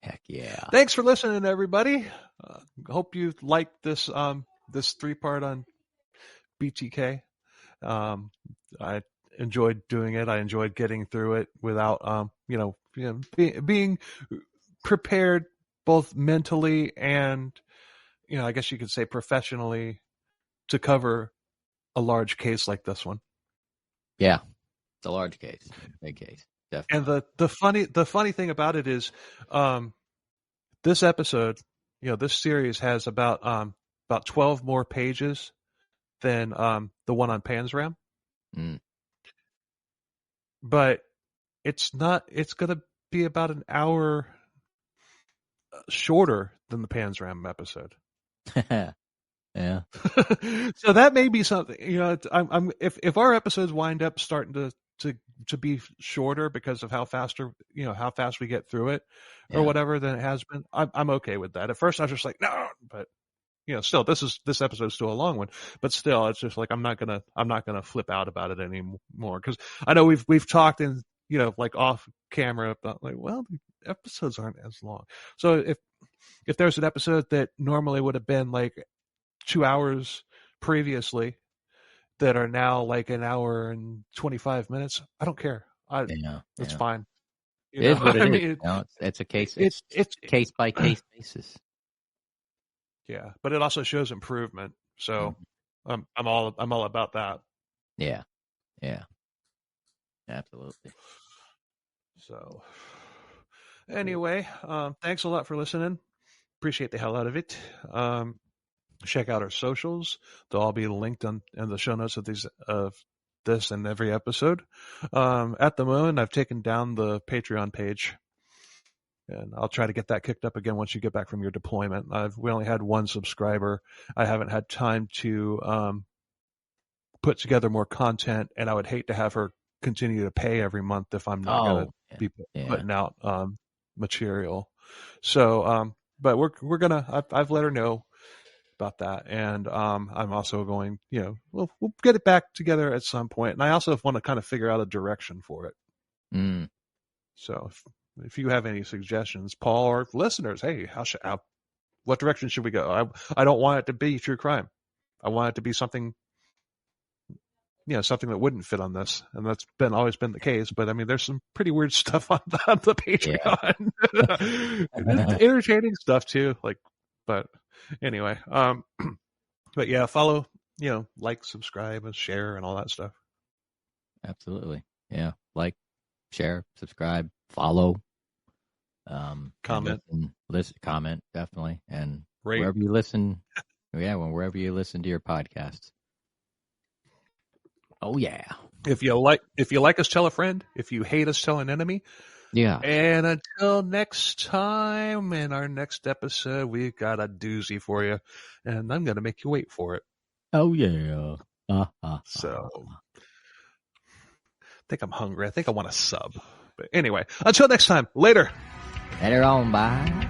heck yeah. Thanks for listening, everybody. Hope you liked this 3-part on BTK. I enjoyed doing it. I enjoyed getting through it without being prepared both mentally and I guess you could say professionally to cover a large case like this one. Yeah, it's a large case, big case, definitely. And the funny thing about it is, this episode, this series has about 12 more pages than the one on Panzram. But it's not. It's going to be about an hour shorter than the Panzram episode. Yeah. So that may be something. If our episodes wind up starting to be shorter because of how fast we get through it or whatever than it has been, I'm okay with that. At first I was just like, no, but still this episode's still a long one, but still it's just like I'm not gonna flip out about it anymore, because I know we've talked in like off camera about like, well, the episodes aren't as long. So if there's an episode that normally would have been like 2 hours previously that are now like an hour and 25 minutes. I don't care. It's fine. It is what it is. It's a case. It's case by case basis. Yeah, but it also shows improvement. So I'm all about that. Yeah, absolutely. So anyway, thanks a lot for listening. Appreciate the hell out of it. Check out our socials. They'll all be linked in the show notes of this and every episode. At the moment, I've taken down the Patreon page, and I'll try to get that kicked up again once you get back from your deployment. We only had one subscriber. I haven't had time to put together more content, and I would hate to have her continue to pay every month if I'm not going to be putting out material. So, but we're gonna. I've let her know about that, and I'm also going. We'll get it back together at some point, and I also want to kind of figure out a direction for it. So, if you have any suggestions, Paul, or listeners, hey, what direction should we go? I don't want it to be true crime. I want it to be something. Something that wouldn't fit on this, and that's always been the case. But I mean, there's some pretty weird stuff on the Patreon. Yeah. Entertaining stuff too. But anyway, but yeah, follow, like, subscribe, and share, and all that stuff. Absolutely, yeah. Like, share, subscribe, follow, comment, listen, comment, definitely, and rate. Wherever you listen. Wherever you listen to your podcasts. Oh yeah. If you like us, tell a friend. If you hate us, tell an enemy. Yeah. And until next time, in our next episode, we've got a doozy for you, and I'm going to make you wait for it. Oh yeah. So, I think I'm hungry. I think I want a sub. But anyway, until next time. Later. Later on. Bye.